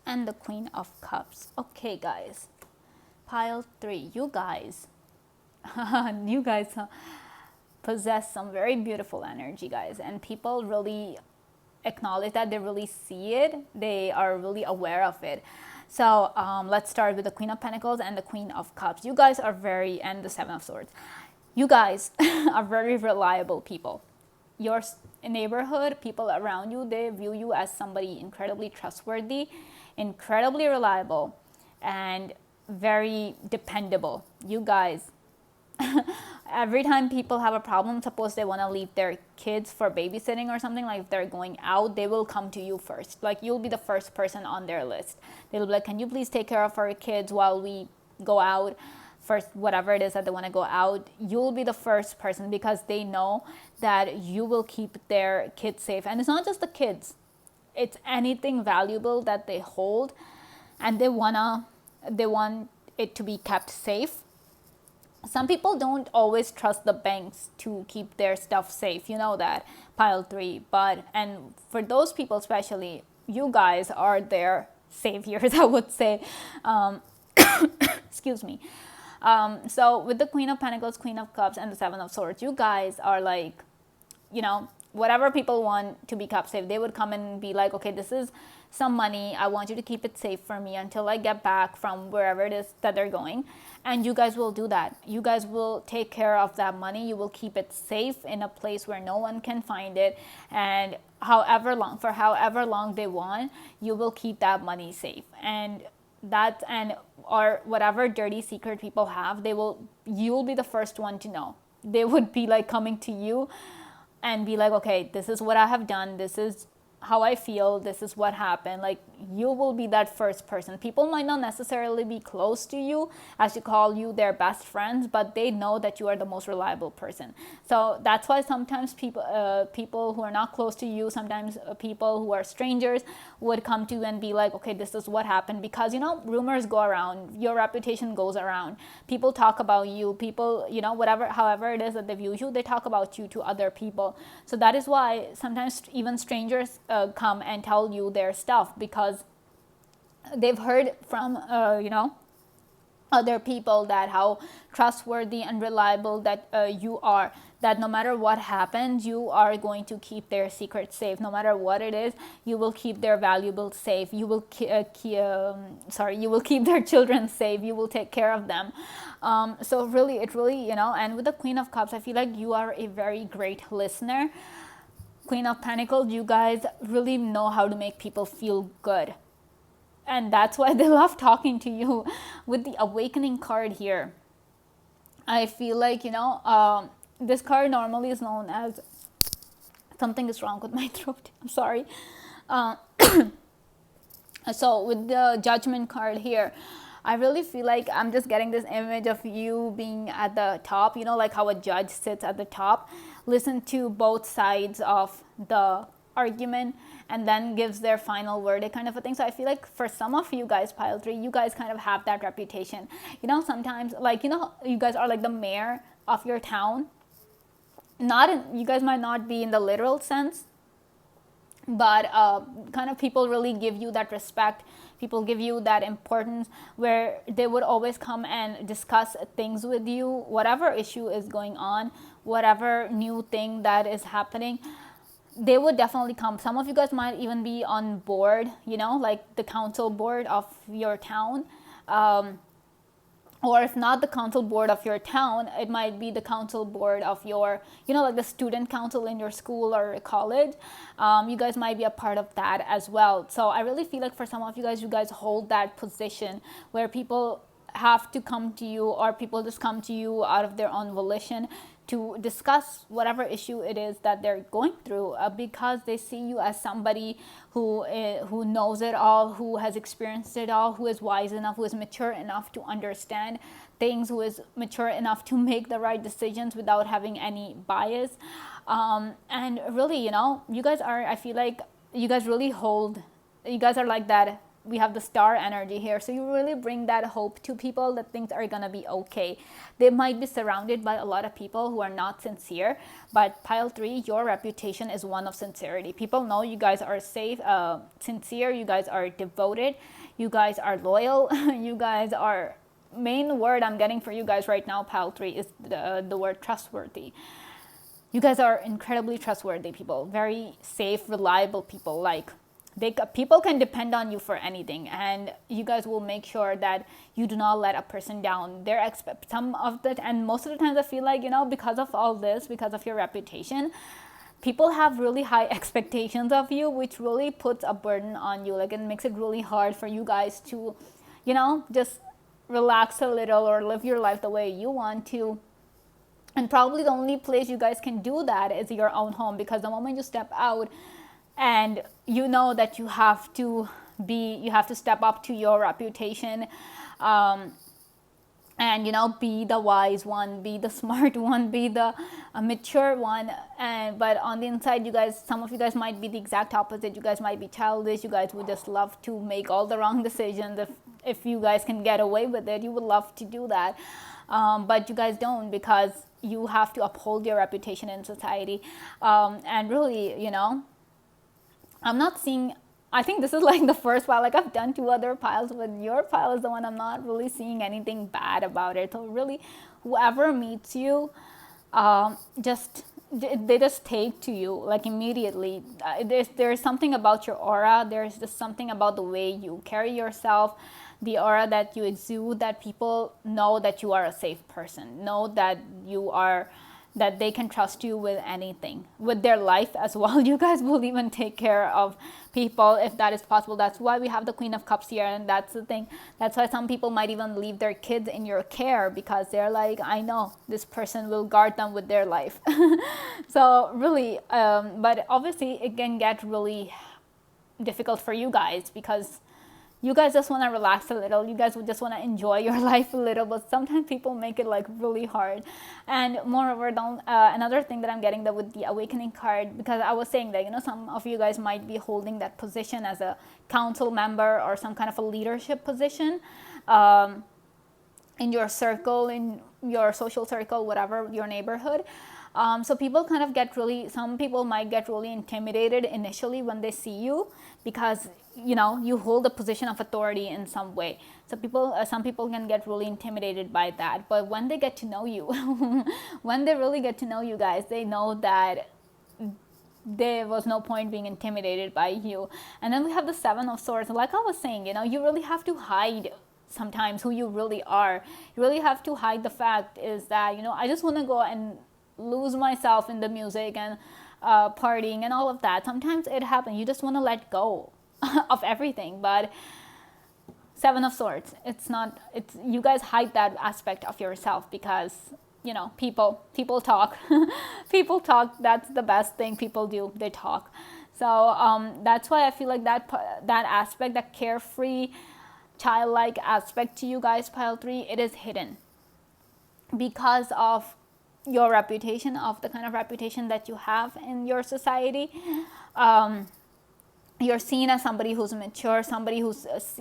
and the Queen of Cups. Okay guys, pile 3, you guys possess some very beautiful energy, guys, and people really acknowledge that. They really see it, they are really aware of it. So let's start with the Queen of Pentacles and the Queen of Cups. You guys are and the Seven of Swords. You guys are very reliable people. Your neighborhood, people around you, they view you as somebody incredibly trustworthy, incredibly reliable, and very dependable. You guys, every time people have a problem, suppose they want to leave their kids for babysitting or something, like if they're going out, they will come to you first. Like you'll be the first person on their list. They'll be like, can you please take care of our kids while we go out? First, whatever it is that they want to go out, you'll be the first person, because they know that you will keep their kids safe. And it's not just the kids, it's anything valuable that they hold, and they want it to be kept safe. Some people don't always trust the banks to keep their stuff safe, that, pile 3. And for those people especially, you guys are their saviors, I would say. Excuse me. So with the Queen of Pentacles, Queen of Cups, and the Seven of Swords, you guys are like, whatever people want to be kept safe, they would come and be like, okay, this is some money, I want you to keep it safe for me until I get back from wherever it is that they're going. And you guys will do that. You guys will take care of that money. You will keep it safe in a place where no one can find it, and for however long they want, you will keep that money safe. Or whatever dirty secret people have, you'll be the first one to know. They would be like coming to you and be like, okay, this is what I have done, this is how I feel, this is what happened. Like you will be that first person. People might not necessarily be close to you as to call you their best friends, but they know that you are the most reliable person. So that's why sometimes people who are not close to you, sometimes people who are strangers would come to you and be like, okay, this is what happened, because rumors go around, your reputation goes around, people talk about you, people, however it is that they view you, they talk about you to other people. So that is why sometimes even strangers come and tell you their stuff, because they've heard from other people, that how trustworthy and reliable that you are, that no matter what happens, you are going to keep their secrets safe. No matter what it is, you will keep their valuables safe. You will you will keep their children safe. You will take care of them. So really, it really, and with the Queen of Cups, I feel like you are a very great listener. Queen of Pentacles, you guys really know how to make people feel good, and that's why they love talking to you. With the Awakening card here, I feel like, this card normally is known as, something is wrong with my throat, I'm sorry. So with the Judgment card here, I really feel like I'm just getting this image of you being at the top, like how a judge sits at the top, listen to both sides of the argument, and then gives their final verdict, kind of a thing. So I feel like for some of you guys, pile 3, you guys kind of have that reputation. Sometimes, like, you guys are like the mayor of your town. You guys might not be in the literal sense, but kind of people really give you that respect. People give you that importance, where they would always come and discuss things with you, whatever issue is going on, whatever new thing that is happening. They would definitely come. Some of you guys might even be on board, like the council board of your town. Or if not the council board of your town, it might be the council board of your, like the student council in your school or college. You guys might be a part of that as well. So I really feel like for some of you guys hold that position where people have to come to you, or people just come to you out of their own volition to discuss whatever issue it is that they're going through, because they see you as somebody who knows it all, who has experienced it all, who is wise enough, who is mature enough to understand things, who is mature enough to make the right decisions without having any bias. And really, you guys are, I feel like you guys really you guys are like that. We have the star energy here, so you really bring that hope to people that things are gonna be okay. They might be surrounded by a lot of people who are not sincere, but pile 3, your reputation is one of sincerity. People know you guys are sincere, you guys are devoted, you guys are loyal, you guys are, main word I'm getting for you guys right now, pile 3, is the word trustworthy. You guys are incredibly trustworthy people, very safe, reliable people. Like, people can depend on you for anything, and you guys will make sure that you do not let a person down. Some of the, and most of the times I feel like, because of all this, because of your reputation, people have really high expectations of you, which really puts a burden on you. Like, it makes it really hard for you guys to, just relax a little or live your life the way you want to. And probably the only place you guys can do that is your own home, because the moment you step out and that you have to step up to your reputation, and be the wise one, be the smart one, be the mature one, but on the inside, some of you guys might be the exact opposite. You guys might be childish. You guys would just love to make all the wrong decisions. If you guys can get away with it, you would love to do that, but you guys don't, because you have to uphold your reputation in society. And really, I'm not seeing, I think this is like the first pile. Like, I've done 2 other piles, but your pile is the one I'm not really seeing anything bad about it. So really, whoever meets you, they just take to you, like, immediately. There's something about your aura. There's just something about the way you carry yourself, the aura that you exude, that people know that you are a safe person, know that that they can trust you with anything, with their life as well. You guys will even take care of people if that is possible. That's why we have the Queen of Cups here, and that's the thing. That's why some people might even leave their kids in your care, because they're like, I know this person will guard them with their life. So really, but obviously it can get really difficult for you guys, because you guys just want to relax a little. You guys would just want to enjoy your life a little, but sometimes people make it like really hard. And moreover, another thing that I'm getting with the Awakening card, because I was saying that, some of you guys might be holding that position as a council member or some kind of a leadership position in your circle, in your social circle, whatever, your neighborhood. So people some people might get really intimidated initially when they see you, because you hold a position of authority in some way. So some people can get really intimidated by that, but when they get to know you, when they really get to know you guys, they know that there was no point being intimidated by you. And then we have the Seven of Swords. Like I was saying, you really have to hide sometimes who you really are. You really have to hide the fact is that, I just want to go and lose myself in the music and partying and all of that. Sometimes it happens. You just want to let go of everything. But Seven of Swords, it's you guys hide that aspect of yourself because people talk. People talk. That's the best thing people do. They talk. So that's why I feel like that aspect, that carefree, childlike aspect to you guys, pile 3, it is hidden because of your reputation, of the kind of reputation that you have in your society. You're seen as somebody who's mature,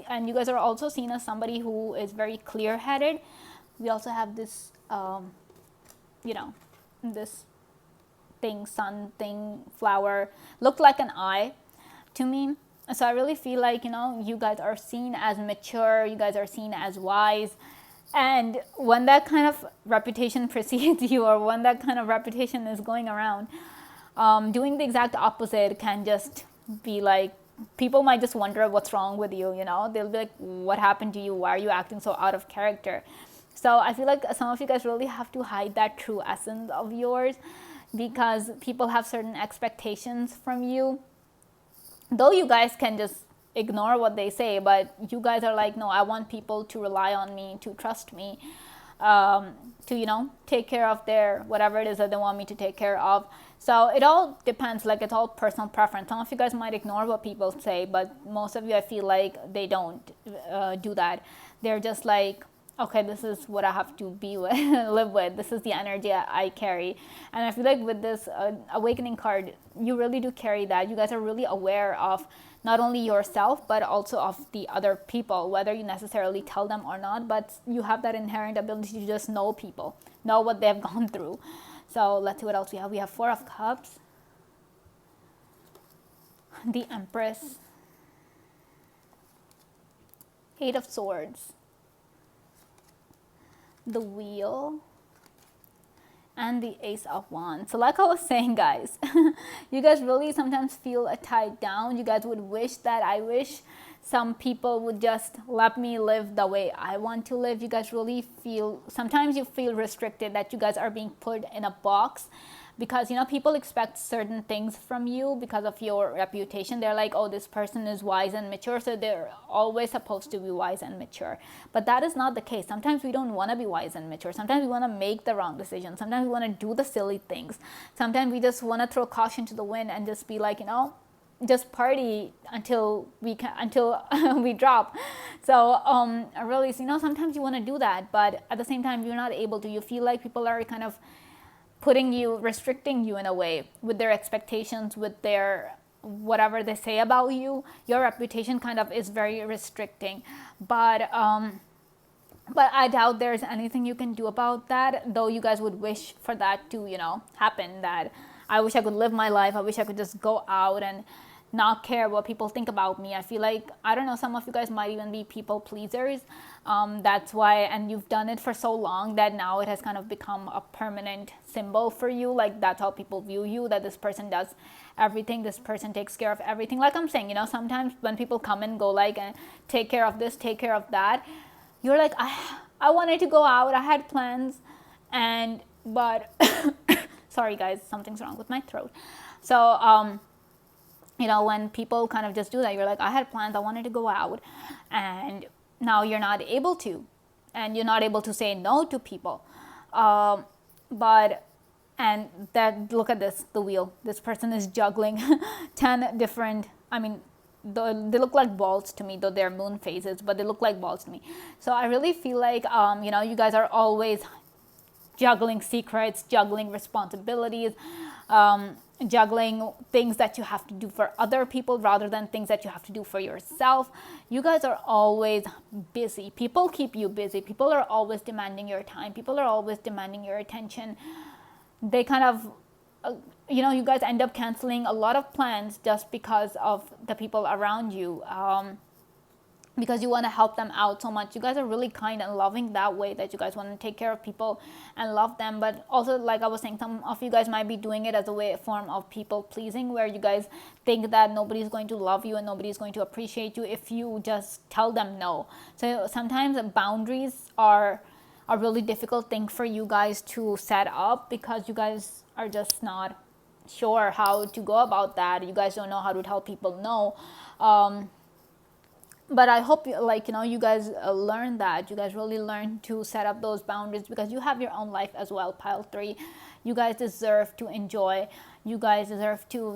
and you guys are also seen as somebody who is very clear-headed. We also have this this sun thing, flower, looked like an eye to me. So I really feel like, you guys are seen as mature, you guys are seen as wise. And when that kind of reputation precedes you, or when that kind of reputation is going around, doing the exact opposite can just be like, people might just wonder what's wrong with you, They'll be like, what happened to you? Why are you acting so out of character? So I feel like some of you guys really have to hide that true essence of yours because people have certain expectations from you. Though you guys can just ignore what they say, but you guys are like, no, I want people to rely on me, to trust me, to, take care of their whatever it is that they want me to take care of. So it all depends, like it's all personal preference. Some of you guys might ignore what people say, but most of you, I feel like they don't do that. They're just like, okay, this is what I have to be with, live with. This is the energy I carry. And I feel like with this awakening card, you really do carry that. You guys are really aware of not only yourself, but also of the other people, whether you necessarily tell them or not, but you have that inherent ability to just know people, know what they've gone through. So let's see what else we have. We have Four of Cups, the Empress, Eight of Swords, the Wheel, and the Ace of Wands. So like I was saying, guys, you guys really sometimes feel tied down. You guys would wish that I wish some people would just let me live the way I want to live. You guys really feel, sometimes you feel restricted, that you guys are being put in a box because, people expect certain things from you because of your reputation. They're like, oh, this person is wise and mature, so they're always supposed to be wise and mature. But that is not the case. Sometimes we don't want to be wise and mature. Sometimes we want to make the wrong decision. Sometimes we want to do the silly things. Sometimes we just want to throw caution to the wind and just be like, just party until we drop. So really, sometimes you want to do that, but at the same time, you're not able to. You feel like people are kind of restricting you in a way with their expectations, with their whatever they say about you. Your reputation kind of is very restricting, but I doubt there's anything you can do about that, though you guys would wish for that to happen. That I wish I could live my life. I wish I could just go out and not care what people think about me. I feel like, I don't know, some of you guys might even be people pleasers. That's why, and you've done it for so long that now it has kind of become a permanent symbol for you. Like that's how people view you, that this person does everything, this person takes care of everything. Like I'm saying, sometimes when people come and go, like, and take care of this, take care of that, you're like, I wanted to go out, I had plans, but sorry guys, something's wrong with my throat. So when people kind of just do that, you're like, I had plans, I wanted to go out, and now you're not able to, and you're not able to say no to people. And that, look at this, the Wheel. This person is juggling 10 different, they look like balls to me, though they're moon phases, but they look like balls to me. So I really feel like, you guys are always juggling secrets, juggling responsibilities, juggling things that you have to do for other people rather than things that you have to do for yourself. You guys are always busy. People keep you busy. People are always demanding your time. People are always demanding your attention. They kind of you guys end up canceling a lot of plans just because of the people around you, because you want to help them out so much. You guys are really kind and loving that way, that you guys want to take care of people and love them. But also, like I was saying, some of you guys might be doing it as a form of people pleasing, where you guys think that nobody's going to love you and nobody's going to appreciate you if you just tell them no. So sometimes boundaries are a really difficult thing for you guys to set up, because you guys are just not sure how to go about that. You guys don't know how to tell people no. But I hope you guys learn that. You guys really learn to set up those boundaries, because you have your own life as well, pile 3. You guys deserve to enjoy. You guys deserve to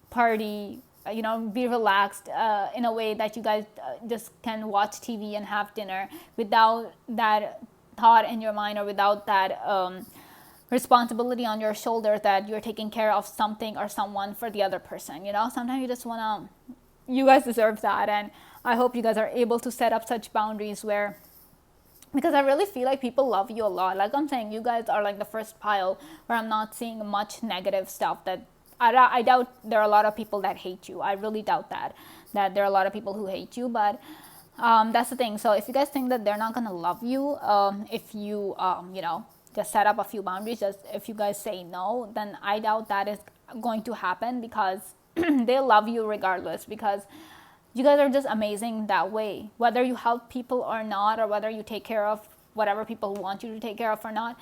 party, be relaxed in a way that you guys just can watch TV and have dinner without that thought in your mind, or without that responsibility on your shoulder that you're taking care of something or someone for the other person. Sometimes you just want to, you guys deserve that. And I hope you guys are able to set up such boundaries because I really feel like people love you a lot. Like I'm saying, you guys are like the first pile where I'm not seeing much negative stuff. That I doubt there are a lot of people that hate you. I really doubt that there are a lot of people who hate you. But that's the thing. So if you guys think that they're not going to love you, if you, just set up a few boundaries, just if you guys say no, then I doubt that is going to happen, because they love you regardless, because you guys are just amazing that way. Whether you help people or not, or whether you take care of whatever people want you to take care of or not,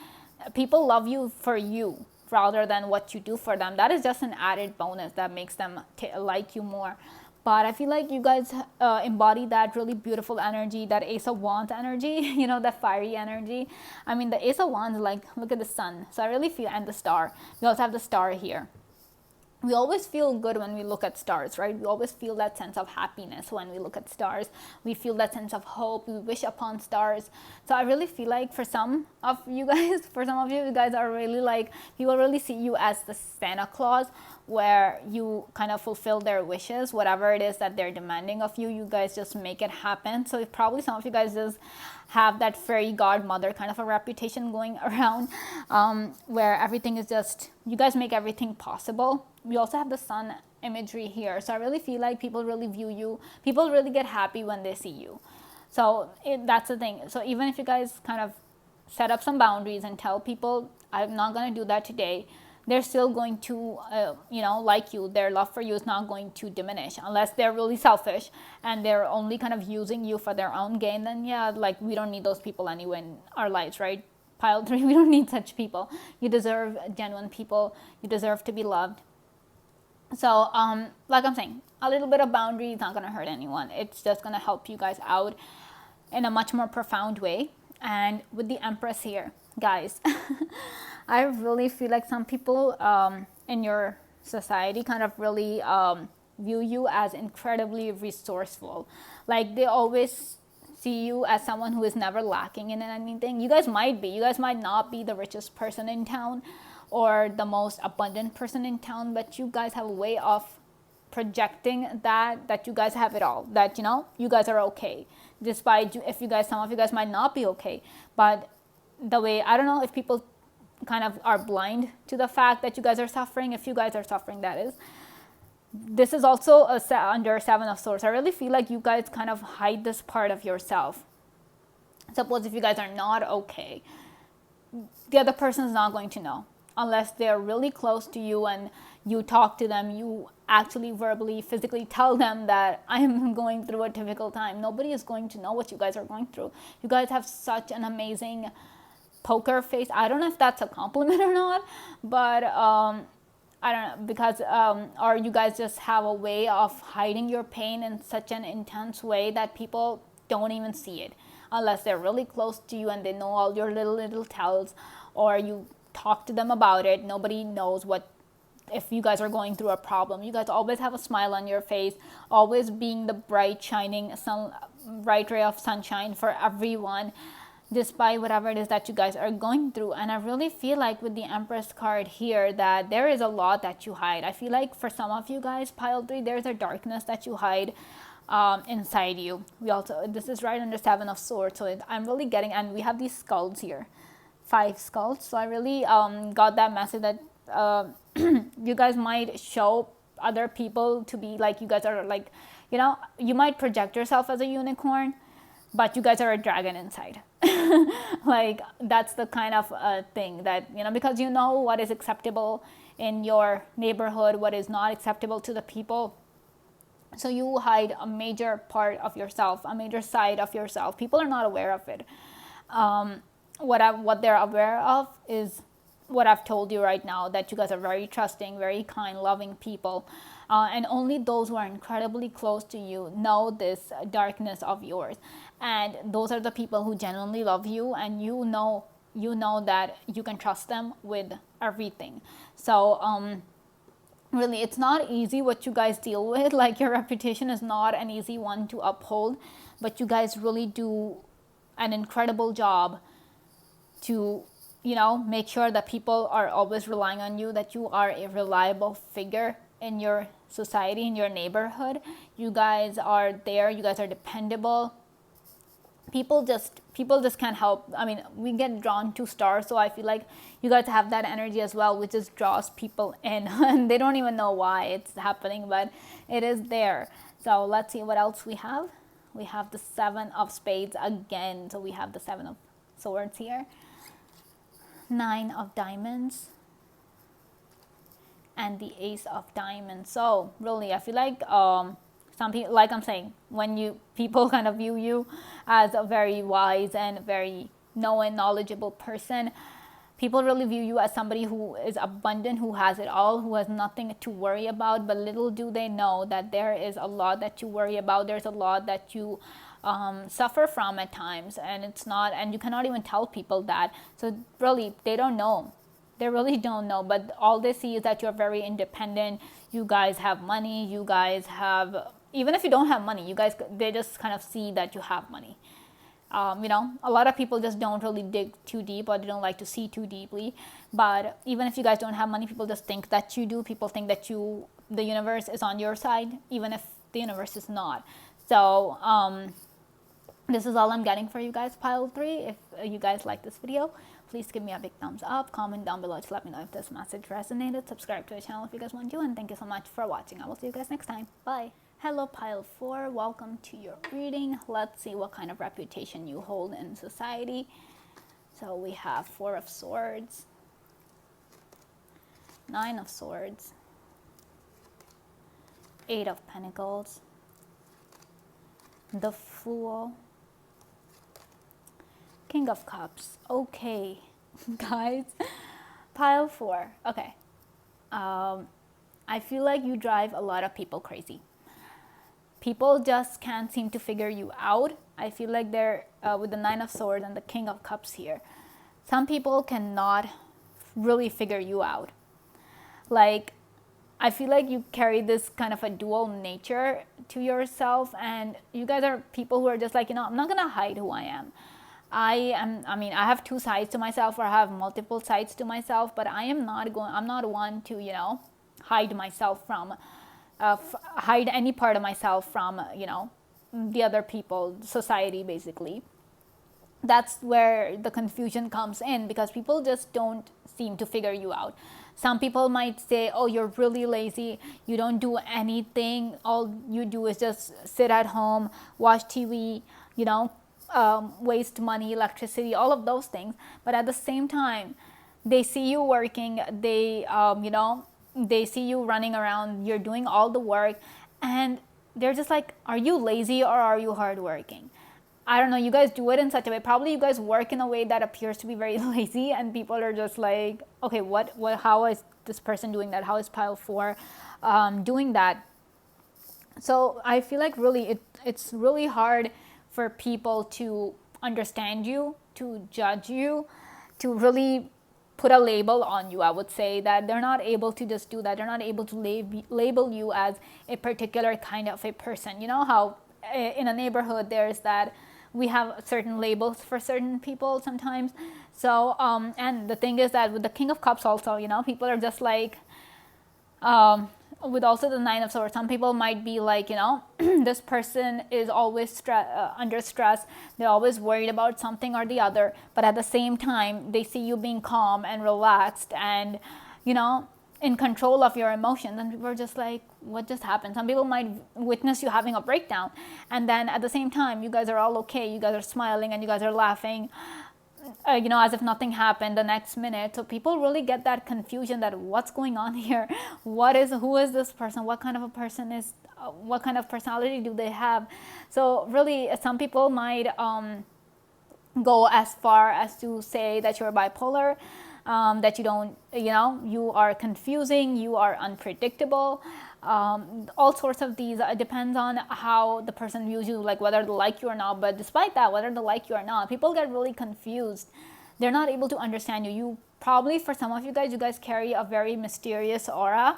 people love you for you rather than what you do for them. That is just an added bonus that makes them like you more. But I feel like you guys embody that really beautiful energy, that Ace of Wands energy, that fiery energy. I mean, the Ace of Wands, like, look at the sun. So I really feel, and the star. We also have the star here. We always feel good when we look at stars, right? We always feel that sense of happiness when we look at stars. We feel that sense of hope. We wish upon stars. So I really feel like for some of you guys are really like, people really see you as the Santa Claus, where you kind of fulfill their wishes, whatever it is that they're demanding of you. You guys just make it happen. So probably some of you guys just have that fairy godmother kind of a reputation going around, where everything is just, you guys make everything possible. We also have the sun imagery here. So I really feel like people really view you. People really get happy when they see you. So that's the thing. So even if you guys kind of set up some boundaries and tell people, I'm not going to do that today, they're still going to, like you. Their love for you is not going to diminish, unless they're really selfish and they're only kind of using you for their own gain. Then yeah, like, we don't need those people anyway in our lives, right? Pile 3, we don't need such people. You deserve genuine people. You deserve to be loved. So, like I'm saying, a little bit of boundary is not going to hurt anyone. It's just going to help you guys out in a much more profound way. And with the Empress here, guys, I really feel like some people in your society kind of really view you as incredibly resourceful. Like, they always see you as someone who is never lacking in anything. You guys might be. You guys might not be the richest person in town or the most abundant person in town, but you guys have a way of projecting that you guys have it all, that you guys are okay, despite some of you guys might not be okay. But the way, I don't know if people kind of are blind to the fact that you guys are suffering. If you guys are suffering, that is, this is also under 7 of Swords. I really feel like you guys kind of hide this part of yourself. Suppose if you guys are not okay, the other person is not going to know, unless they're really close to you and you talk to them, you actually verbally, physically tell them that I am going through a difficult time. Nobody is going to know what you guys are going through. You guys have such an amazing poker face. I don't know if that's a compliment or not, but I don't know, because or you guys just have a way of hiding your pain in such an intense way that people don't even see it, unless they're really close to you and they know all your little tells, or you talk to them about it. Nobody knows if you guys are going through a problem. You guys always have a smile on your face, always being the bright shining bright ray of sunshine for everyone, despite whatever it is that you guys are going through. And I really feel like with the Empress card here that there is a lot that you hide. I feel like for some of you guys, pile 3, there's a darkness that you hide inside you. This is right under 7 of Swords. So I'm really getting, and we have these skulls here, 5 skulls. So I really got that message that you guys might show other people to be like, you guys are like, you know, you might project yourself as a unicorn, but you guys are a dragon inside. Like that's the kind of thing that, you know, because you know what is acceptable in your neighborhood, what is not acceptable to the people. So you hide a major part of yourself, a major side of yourself. People are not aware of it. What they're aware of is what I've told you right now, that you guys are very trusting, very kind, loving people. And only those who are incredibly close to you know this darkness of yours. And those are the people who genuinely love you, and you know that you can trust them with everything. So really, it's not easy what you guys deal with. Like, your reputation is not an easy one to uphold, but you guys really do an incredible job to, you know, make sure that people are always relying on you, that you are a reliable figure in your society, in your neighborhood. You guys are there, you guys are dependable. People just can't help. I mean, we get drawn to stars, so I feel like you guys have that energy as well, which just draws people in. And they don't even know why it's happening, but it is there. So let's see what else we have. We have the 7 of spades again. So we have the 7 of swords here, 9 of diamonds, and the ace of diamonds. So really, I feel like some people, like I'm saying, when people kind of view you as a very wise and very knowledgeable person, people really view you as somebody who is abundant, who has it all, who has nothing to worry about. But little do they know that there is a lot that you worry about. There's a lot that you suffer from at times, and you cannot even tell people that. So really, they don't know. They really don't know, but all they see is that you're very independent. You guys have money. You guys have, even if you don't have money, they just kind of see that you have money. You know, a lot of people just don't really dig too deep, or they don't like to see too deeply. But even if you guys don't have money, people just think that you do. People think that the universe is on your side, even if the universe is not. So this is all I'm getting for you guys, pile 3. If you guys like this video, please give me a big thumbs up, comment down below to let me know if this message resonated, subscribe to the channel if you guys want to, and thank you so much for watching. I will see you guys next time. Bye. Hello, pile 4. Welcome to your reading. Let's see what kind of reputation you hold in society. So we have 4 of swords, 9 of swords, 8 of pentacles, the Fool, King of Cups. Okay, guys, pile 4. Okay, I feel like you drive a lot of people crazy. People just can't seem to figure you out. I feel like they're with the 9 of swords and the King of Cups here. Some people cannot really figure you out. Like, I feel like you carry this kind of a dual nature to yourself, and you guys are people who are just like, you know, I'm not gonna hide who I am. I have 2 sides to myself, or I have multiple sides to myself, but I'm not one to, you know, hide myself from, hide any part of myself from, you know, the other people, society, basically. That's where the confusion comes in, because people just don't seem to figure you out. Some people might say, oh, you're really lazy, you don't do anything, all you do is just sit at home, watch TV, you know, waste money, electricity, all of those things. But at the same time, they see you working, they see you running around, you're doing all the work, and they're just like, are you lazy or are you hardworking? I don't know, you guys do it in such a way, probably you guys work in a way that appears to be very lazy, and people are just like, okay, how is this person doing that? How is pile 4 doing that? So I feel like really it's really hard for people to understand you, to judge you, to really put a label on you. I would say that they're not able to just do that. They're not able to label you as a particular kind of a person. You know how in a neighborhood there's that we have certain labels for certain people sometimes. So and the thing is that with the King of Cups also, you know, people are just like, with also the 9 of swords, some people might be like, you know, this person is always under stress, they're always worried about something or the other, but at the same time they see you being calm and relaxed, and you know, in control of your emotions, and people are just like, what just happened? Some people might witness you having a breakdown, and then at the same time you guys are all okay, you guys are smiling and you guys are laughing, you know, as if nothing happened the next minute. So people really get that confusion that what's going on here, who is this person, what kind of a person is, what kind of personality do they have. So really some people might go as far as to say that you're bipolar, that you don't, you know, you are confusing, you are unpredictable, all sorts of these. It depends on how the person views you, like whether they like you or not. But despite that, whether they like you or not, people get really confused. They're not able to understand you. You probably, for some of you guys carry a very mysterious aura.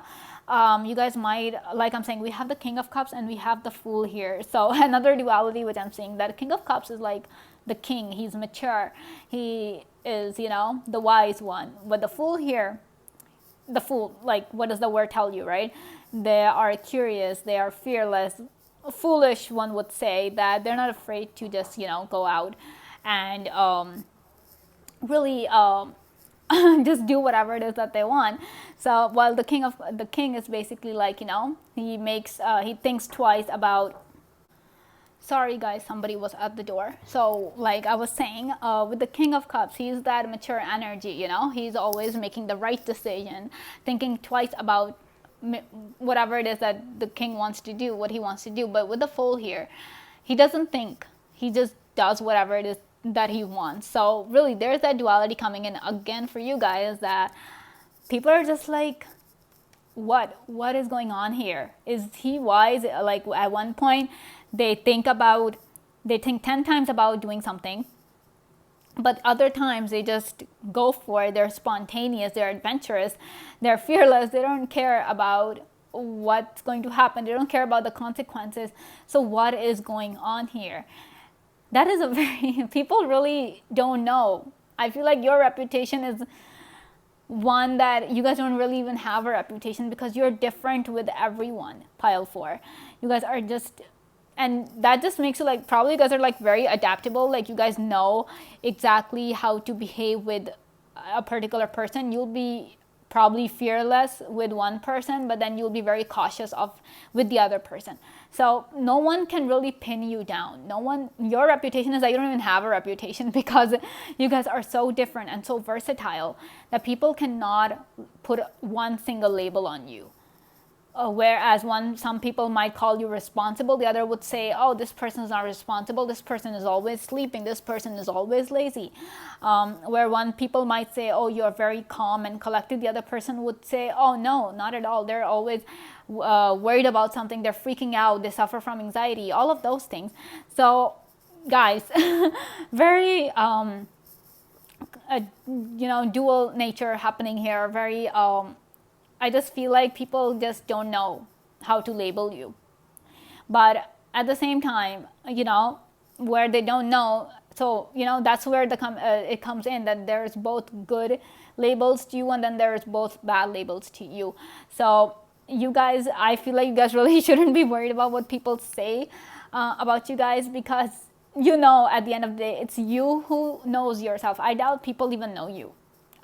You guys might, like I'm saying, we have the King of Cups and we have the Fool here. So another duality which I'm seeing, that King of Cups is like the king, he's mature, he is, you know, the wise one. But the Fool here, the Fool, like what does the word tell you, right? They are curious, they are fearless, foolish, one would say, that they're not afraid to just, you know, go out and really just do whatever it is that they want. So while the king is basically like, you know, he thinks twice about. Sorry guys, somebody was at the door. So like I was saying, with the King of Cups, he's that mature energy, you know, he's always making the right decision, thinking twice about whatever it is that the king wants to do, what he wants to do. But with the Fool here, he doesn't think, he just does whatever it is that he wants. So really there's that duality coming in again for you guys, that people are just like, what is going on here? Is he wise? Like at one point they think 10 times about doing something, but other times they just go for it. They're spontaneous, they're adventurous, they're fearless, they don't care about what's going to happen, they don't care about the consequences. So what is going on here? That is a very, people really don't know. I feel like your reputation is one that you guys don't really even have a reputation, because you're different with everyone. Pile 4, you guys are just, and that just makes you like, probably you guys are like very adaptable, like you guys know exactly how to behave with a particular person. You'll be probably fearless with one person, but then you'll be very cautious with the other person. So no one can really pin you down. No one, your reputation is that you don't even have a reputation, because you guys are so different and so versatile that people cannot put one single label on you. Whereas some people might call you responsible, the other would say, oh, this person is not responsible, this person is always sleeping, this person is always lazy. Where one people might say, oh, you're very calm and collected, the other person would say, oh no, not at all, they're always worried about something, they're freaking out, they suffer from anxiety, all of those things. So guys, very you know, dual nature happening here. Very I just feel like people just don't know how to label you. But at the same time, you know, where they don't know, so, you know, that's where it comes in, that there's both good labels to you and then there's both bad labels to you. So you guys, I feel like you guys really shouldn't be worried about what people say about you guys, because, you know, at the end of the day, it's you who knows yourself. I doubt people even know you.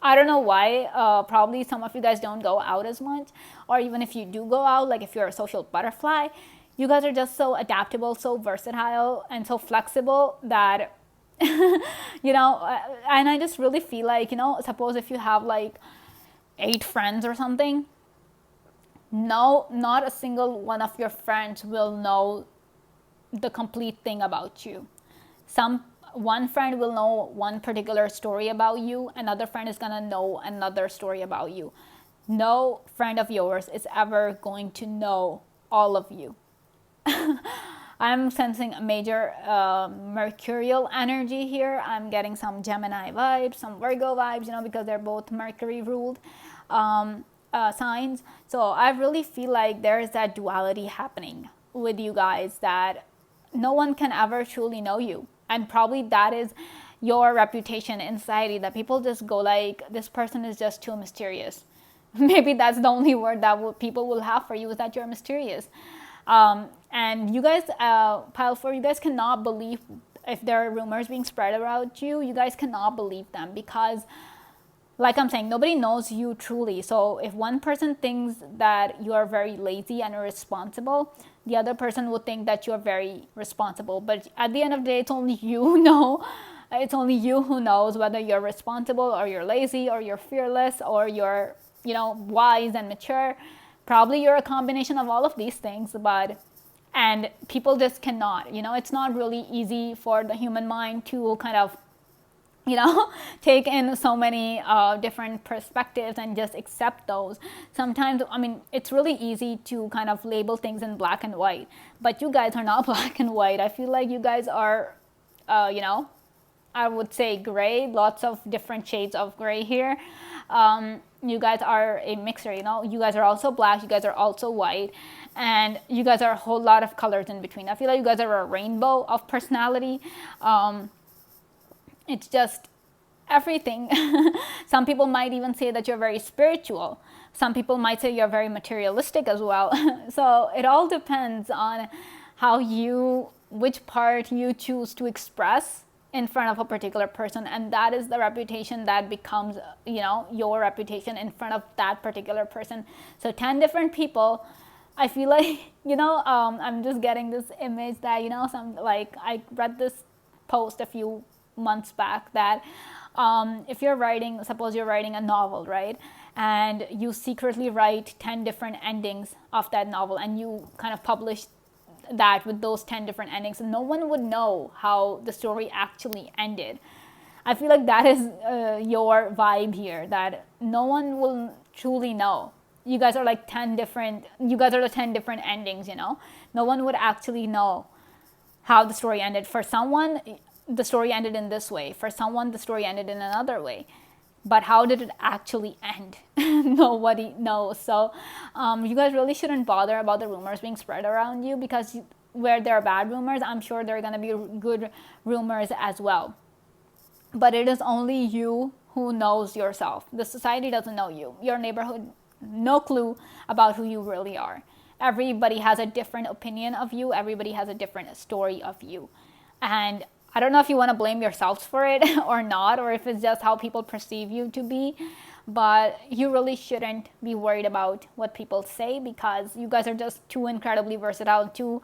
I don't know why. Probably some of you guys don't go out as much, or even if you do go out, like if you're a social butterfly, you guys are just so adaptable, so versatile, and so flexible that, you know, and I just really feel like, you know, suppose if you have like 8 friends or something, no, not a single one of your friends will know the complete thing about you. One friend will know one particular story about you, another friend is gonna know another story about you. No friend of yours is ever going to know all of you. I'm sensing a major mercurial energy here. I'm getting some Gemini vibes, some Virgo vibes, you know, because they're both Mercury ruled signs. So I really feel like there is that duality happening with you guys, that no one can ever truly know you. And probably that is your reputation in society, that people just go like, this person is just too mysterious. Maybe that's the only word that people will have for you, is that you're mysterious. And you guys, Pile 4, you guys cannot believe, if there are rumors being spread about you, you guys cannot believe them, because like I'm saying, nobody knows you truly. So if one person thinks that you are very lazy and irresponsible, the other person will think that you're very responsible. But at the end of the day, it's only you who know. It's only you who knows whether you're responsible or you're lazy or you're fearless or you're, wise and mature. Probably you're a combination of all of these things, and people just cannot, it's not really easy for the human mind to kind of take in so many different perspectives and just accept those. Sometimes, it's really easy to kind of label things in black and white, but you guys are not black and white. I feel like you guys are, I would say gray, lots of different shades of gray here. You guys are a mixer, you guys are also black, you guys are also white, and you guys are a whole lot of colors in between. I feel like you guys are a rainbow of personality. It's just everything. Some people might even say that you're very spiritual. Some people might say you're very materialistic as well. So it all depends on which part you choose to express in front of a particular person, and that is the reputation that becomes, your reputation in front of that particular person. So 10 different people, I feel like, I'm just getting this image that, I read this post a few months back that if suppose you're writing a novel, right, and you secretly write 10 different endings of that novel, and you kind of publish that with those 10 different endings, and no one would know how the story actually ended. I feel like that is your vibe here, that no one will truly know. You guys are like you guys are the 10 different endings, no one would actually know how the story ended. For someone, the story ended in this way. For someone, the story ended in another way. But how did it actually end? Nobody knows. So you guys really shouldn't bother about the rumors being spread around you, because where there are bad rumors, I'm sure there are going to be good rumors as well. But it is only you who knows yourself. The society doesn't know you. Your neighborhood, no clue about who you really are. Everybody has a different opinion of you. Everybody has a different story of you. And I don't know if you want to blame yourselves for it or not, or if it's just how people perceive you to be, but you really shouldn't be worried about what people say, because you guys are just too incredibly versatile, too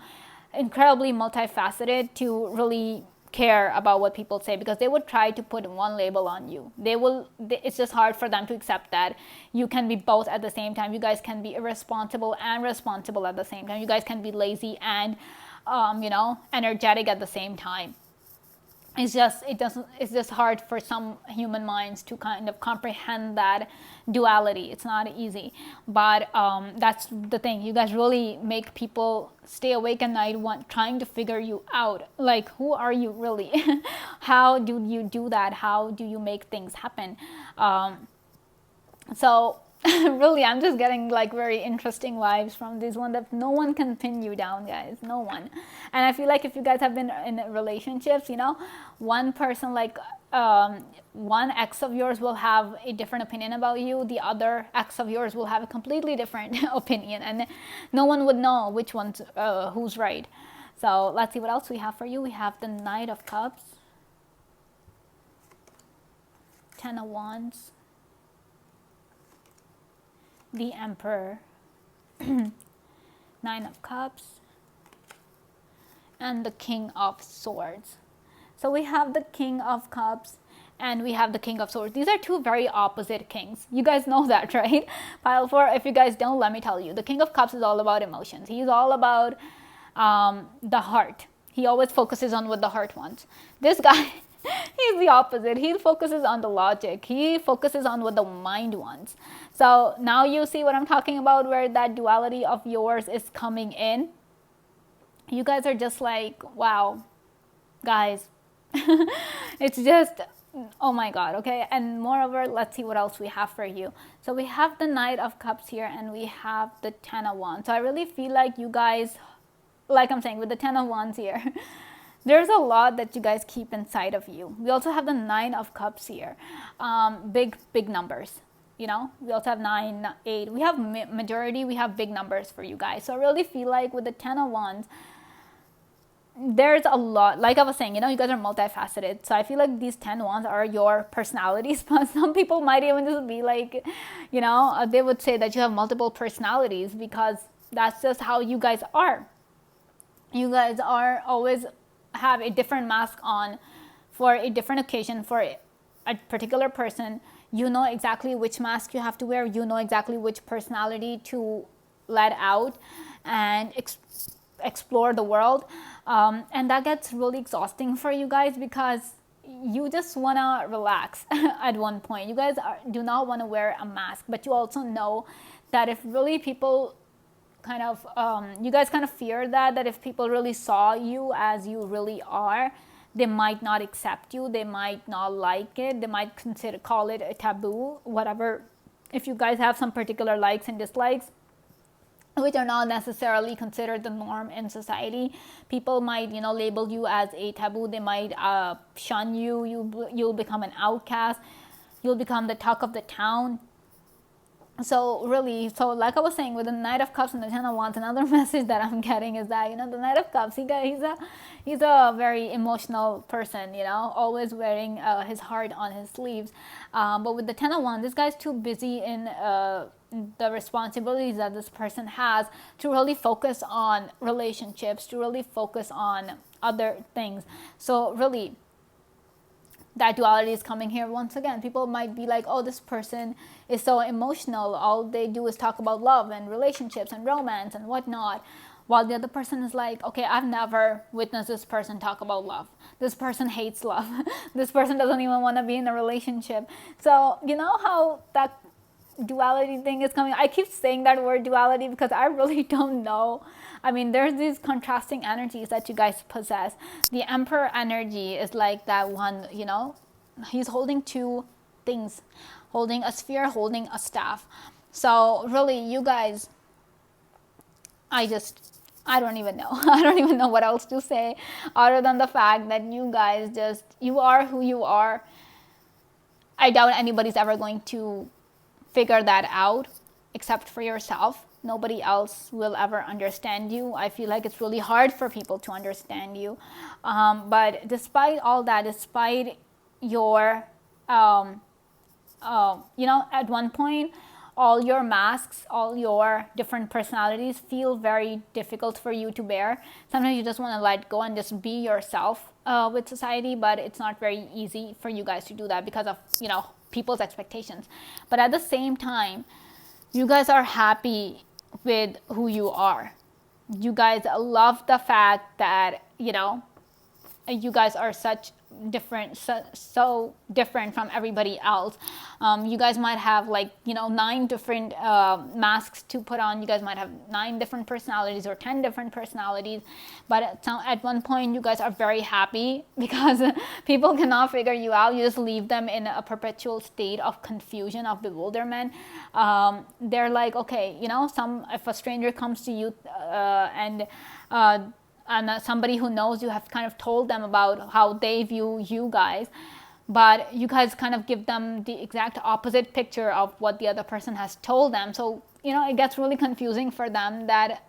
incredibly multifaceted to really care about what people say, because they would try to put one label on you. It's just hard for them to accept that you can be both at the same time. You guys can be irresponsible and responsible at the same time. You guys can be lazy and energetic at the same time. It's just hard for some human minds to kind of comprehend that duality. It's not easy, but that's the thing. You guys really make people stay awake at night trying to figure you out. Like, who are you really? How do you do that? How do you make things happen? So really, I'm just getting like very interesting vibes from this one, that no one can pin you down, guys. No one. And I feel like if you guys have been in relationships, one person, like one ex of yours will have a different opinion about you. The other ex of yours will have a completely different opinion, and no one would know which one's who's right. So let's see what else we have for you. We have the Knight of Cups, Ten of Wands, the Emperor, Nine of Cups, and the King of Swords. So we have the King of Cups and we have the King of Swords. These are two very opposite kings. You guys know that, right? Pile 4, if you guys don't, let me tell you. The King of Cups is all about emotions. He's all about the heart. He always focuses on what the heart wants. This guy, he's the opposite. He focuses on the logic. He focuses on what the mind wants. So now you see what I'm talking about, where that duality of yours is coming in. You guys are just like, wow, guys. It's just, oh my God, okay? And moreover, let's see what else we have for you. So we have the Knight of Cups here, and we have the Ten of Wands. So I really feel like you guys, like I'm saying, with the Ten of Wands here, there's a lot that you guys keep inside of you. We also have the Nine of Cups here. Big numbers. We also have 9, 8. We have majority, we have big numbers for you guys. So I really feel like with the Ten of Wands, there's a lot, like I was saying, you guys are multifaceted. So I feel like these 10 wands are your personalities, but some people might even just be like, they would say that you have multiple personalities, because that's just how you guys are. You guys are always have a different mask on for a different occasion, for a particular person. You know exactly which mask you have to wear. You know exactly which personality to let out and explore the world. And that gets really exhausting for you guys, because you just want to relax at one point. You guys do not want to wear a mask, but you also know that if really people kind of, you guys kind of fear that if people really saw you as you really are, they might not accept you, they might not like it, they might call it a taboo, whatever. If you guys have some particular likes and dislikes, which are not necessarily considered the norm in society, people might, label you as a taboo. They might shun you. You'll become an outcast. You'll become the talk of the town. So really, like I was saying, with the Knight of Cups and the Ten of Wands, another message that I'm getting is that, the Knight of Cups, he's a very emotional person, always wearing his heart on his sleeves. But with the Ten of Wands, this guy's too busy in the responsibilities that this person has to really focus on relationships, to really focus on other things. So really, that duality is coming here once again. People might be like, oh, this person is so emotional. All they do is talk about love and relationships and romance and whatnot. While the other person is like, okay, I've never witnessed this person talk about love. This person hates love. This person doesn't even want to be in a relationship. So, you know how that duality thing is coming? I keep saying that word duality because I really don't know. I mean, there's these contrasting energies that you guys possess. The Emperor energy is like that one, he's holding two things, holding a sphere, holding a staff. So really, you guys, I don't even know. I don't even know what else to say other than the fact that you guys you are who you are. I doubt anybody's ever going to figure that out except for yourself. Nobody else will ever understand you. I feel like it's really hard for people to understand you. But despite all that, despite your, at one point, all your masks, all your different personalities feel very difficult for you to bear. Sometimes you just want to let go and just be yourself with society, but it's not very easy for you guys to do that because of, people's expectations. But at the same time, you guys are happy with who you are. You guys love the fact that, you guys are such different, so different from everybody else. You guys might have 9 different masks to put on. You guys might have 9 different personalities or 10 different personalities, but at one point you guys are very happy because people cannot figure you out. You just leave them in a perpetual state of confusion, of bewilderment. They're like, okay, if a stranger comes to you and somebody who knows you have kind of told them about how they view you guys, but you guys kind of give them the exact opposite picture of what the other person has told them. So, it gets really confusing for them that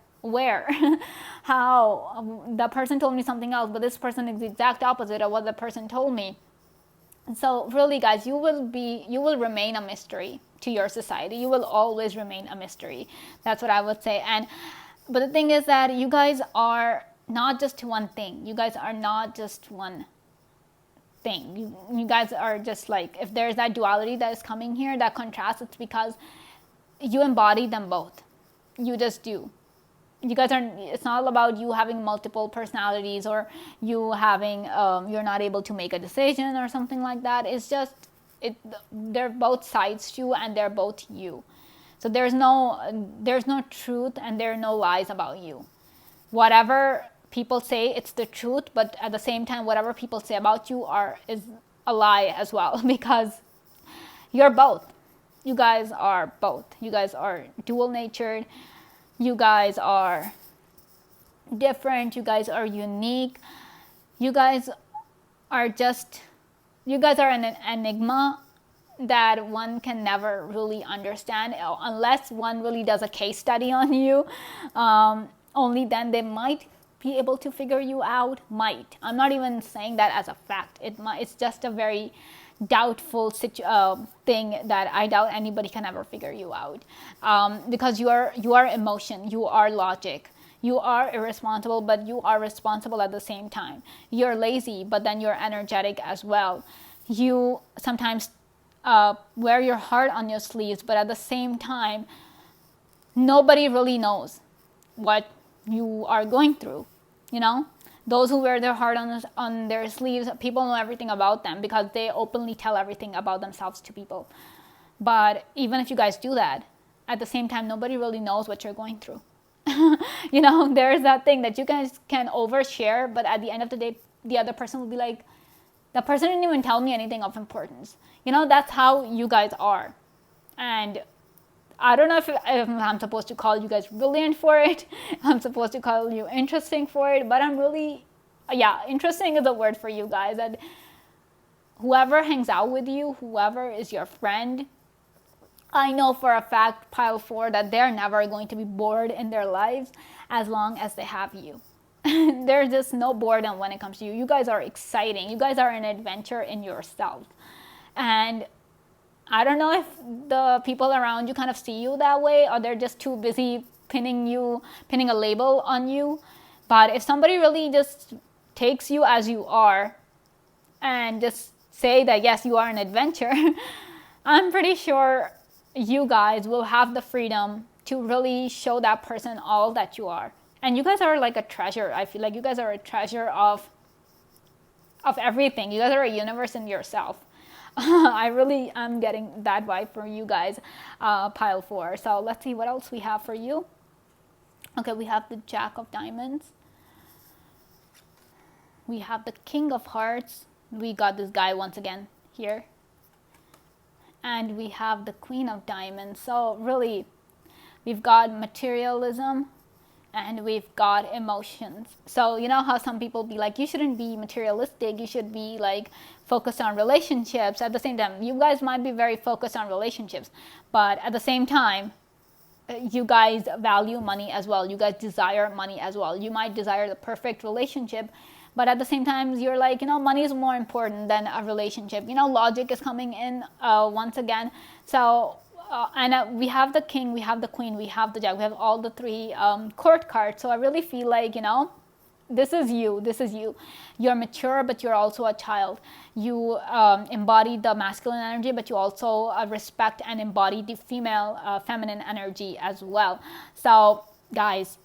how the person told me something else, but this person is the exact opposite of what the person told me. So really, guys, you will remain a mystery to your society. You will always remain a mystery. That's what I would say. But the thing is that you guys are not just one thing. You guys are not just one thing. You guys are just like, if there's that duality that is coming here, that contrast, it's because you embody them both. You just do. You guys it's not about you having multiple personalities or you having, you're not able to make a decision or something like that. It's just, they're both sides to you and they're both you. So there's no truth and there are no lies about you. Whatever people say, it's the truth, but at the same time, whatever people say about you is a lie as well, because you're both. You guys are both. You guys are dual natured. You guys are different. You guys are unique. You guys are an enigma that one can never really understand unless one really does a case study on you. Only then they might be able to figure you out. Might. I'm not even saying that as a fact. It's just a very doubtful thing that I doubt anybody can ever figure you out, because you are emotion, you are logic, you are irresponsible, but you are responsible at the same time. You're lazy, but then you're energetic as well. You sometimes wear your heart on your sleeves, but at the same time, nobody really knows what you are going through. You know, those who wear their heart on their sleeves, people know everything about them because they openly tell everything about themselves to people. But even if you guys do that, at the same time, nobody really knows what you're going through. You know, there's that thing that you guys can overshare, but at the end of the day, the other person will be like, that person didn't even tell me anything of importance. You know, that's how you guys are. And I don't know if I'm supposed to call you guys brilliant for it. I'm supposed to call you interesting for it, but I'm really, interesting is a word for you guys. That whoever hangs out with you, whoever is your friend, I know for a fact, pile 4, that they're never going to be bored in their lives as long as they have you. There's just no boredom when it comes to you. You guys are exciting. You guys are an adventure in yourself. And I don't know if the people around you kind of see you that way, or they're just too busy pinning a label on you. But if somebody really just takes you as you are and just say that, yes, you are an adventure, I'm pretty sure you guys will have the freedom to really show that person all that you are. And you guys are like a treasure. I feel like you guys are a treasure of everything. You guys are a universe in yourself. I really am getting that vibe from you guys, pile 4. So let's see what else we have for you. Okay, we have the Jack of Diamonds. We have the King of Hearts. We got this guy once again here. And we have the Queen of Diamonds. So really, we've got materialism and we've got emotions. So you know how some people be like, you shouldn't be materialistic, you should be like focused on relationships. At the same time, you guys might be very focused on relationships, but at the same time, you guys value money as well. You guys desire money as well. You might desire the perfect relationship, but at the same time, you're like, you know, money is more important than a relationship. You know, logic is coming in once again. So and we have the King, we have the Queen, we have the Jack, we have all the 3 court cards. So I really feel like, you know, this is you. You're mature, but you're also a child. You embody the masculine energy, but you also respect and embody the feminine energy as well. So guys,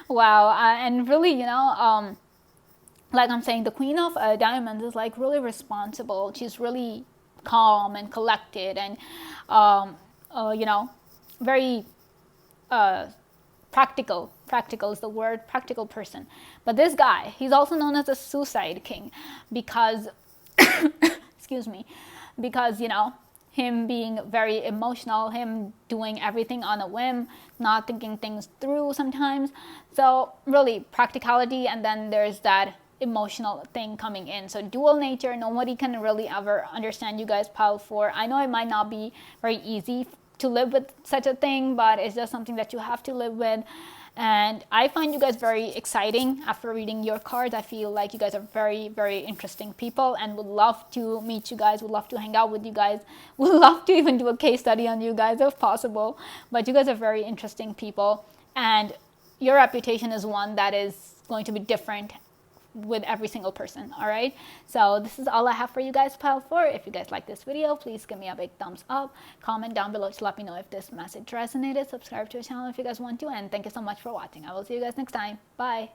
wow. And really, you know, like I'm saying, the Queen of Diamonds is like really responsible. She's really calm and collected and you know, very practical is the word, practical person. But this guy, he's also known as the Suicide King because excuse me, because, you know, him being very emotional, him doing everything on a whim, not thinking things through sometimes. So really practicality, and then there's that emotional thing coming in. So dual nature, nobody can really ever understand you guys, pile 4. I know it might not be very easy to live with such a thing, but it's just something that you have to live with. And I find you guys very exciting after reading your cards. I feel like you guys are very, very interesting people and would love to meet you guys, would love to hang out with you guys, would love to even do a case study on you guys if possible. But you guys are very interesting people, and your reputation is one that is going to be different with every single person. All right, so this is all I have for you guys, pile 4. If you guys like this video, please give me a big thumbs up, comment down below to let me know if this message resonated, subscribe to the channel if you guys want to, and thank you so much for watching. I will see you guys next time. Bye.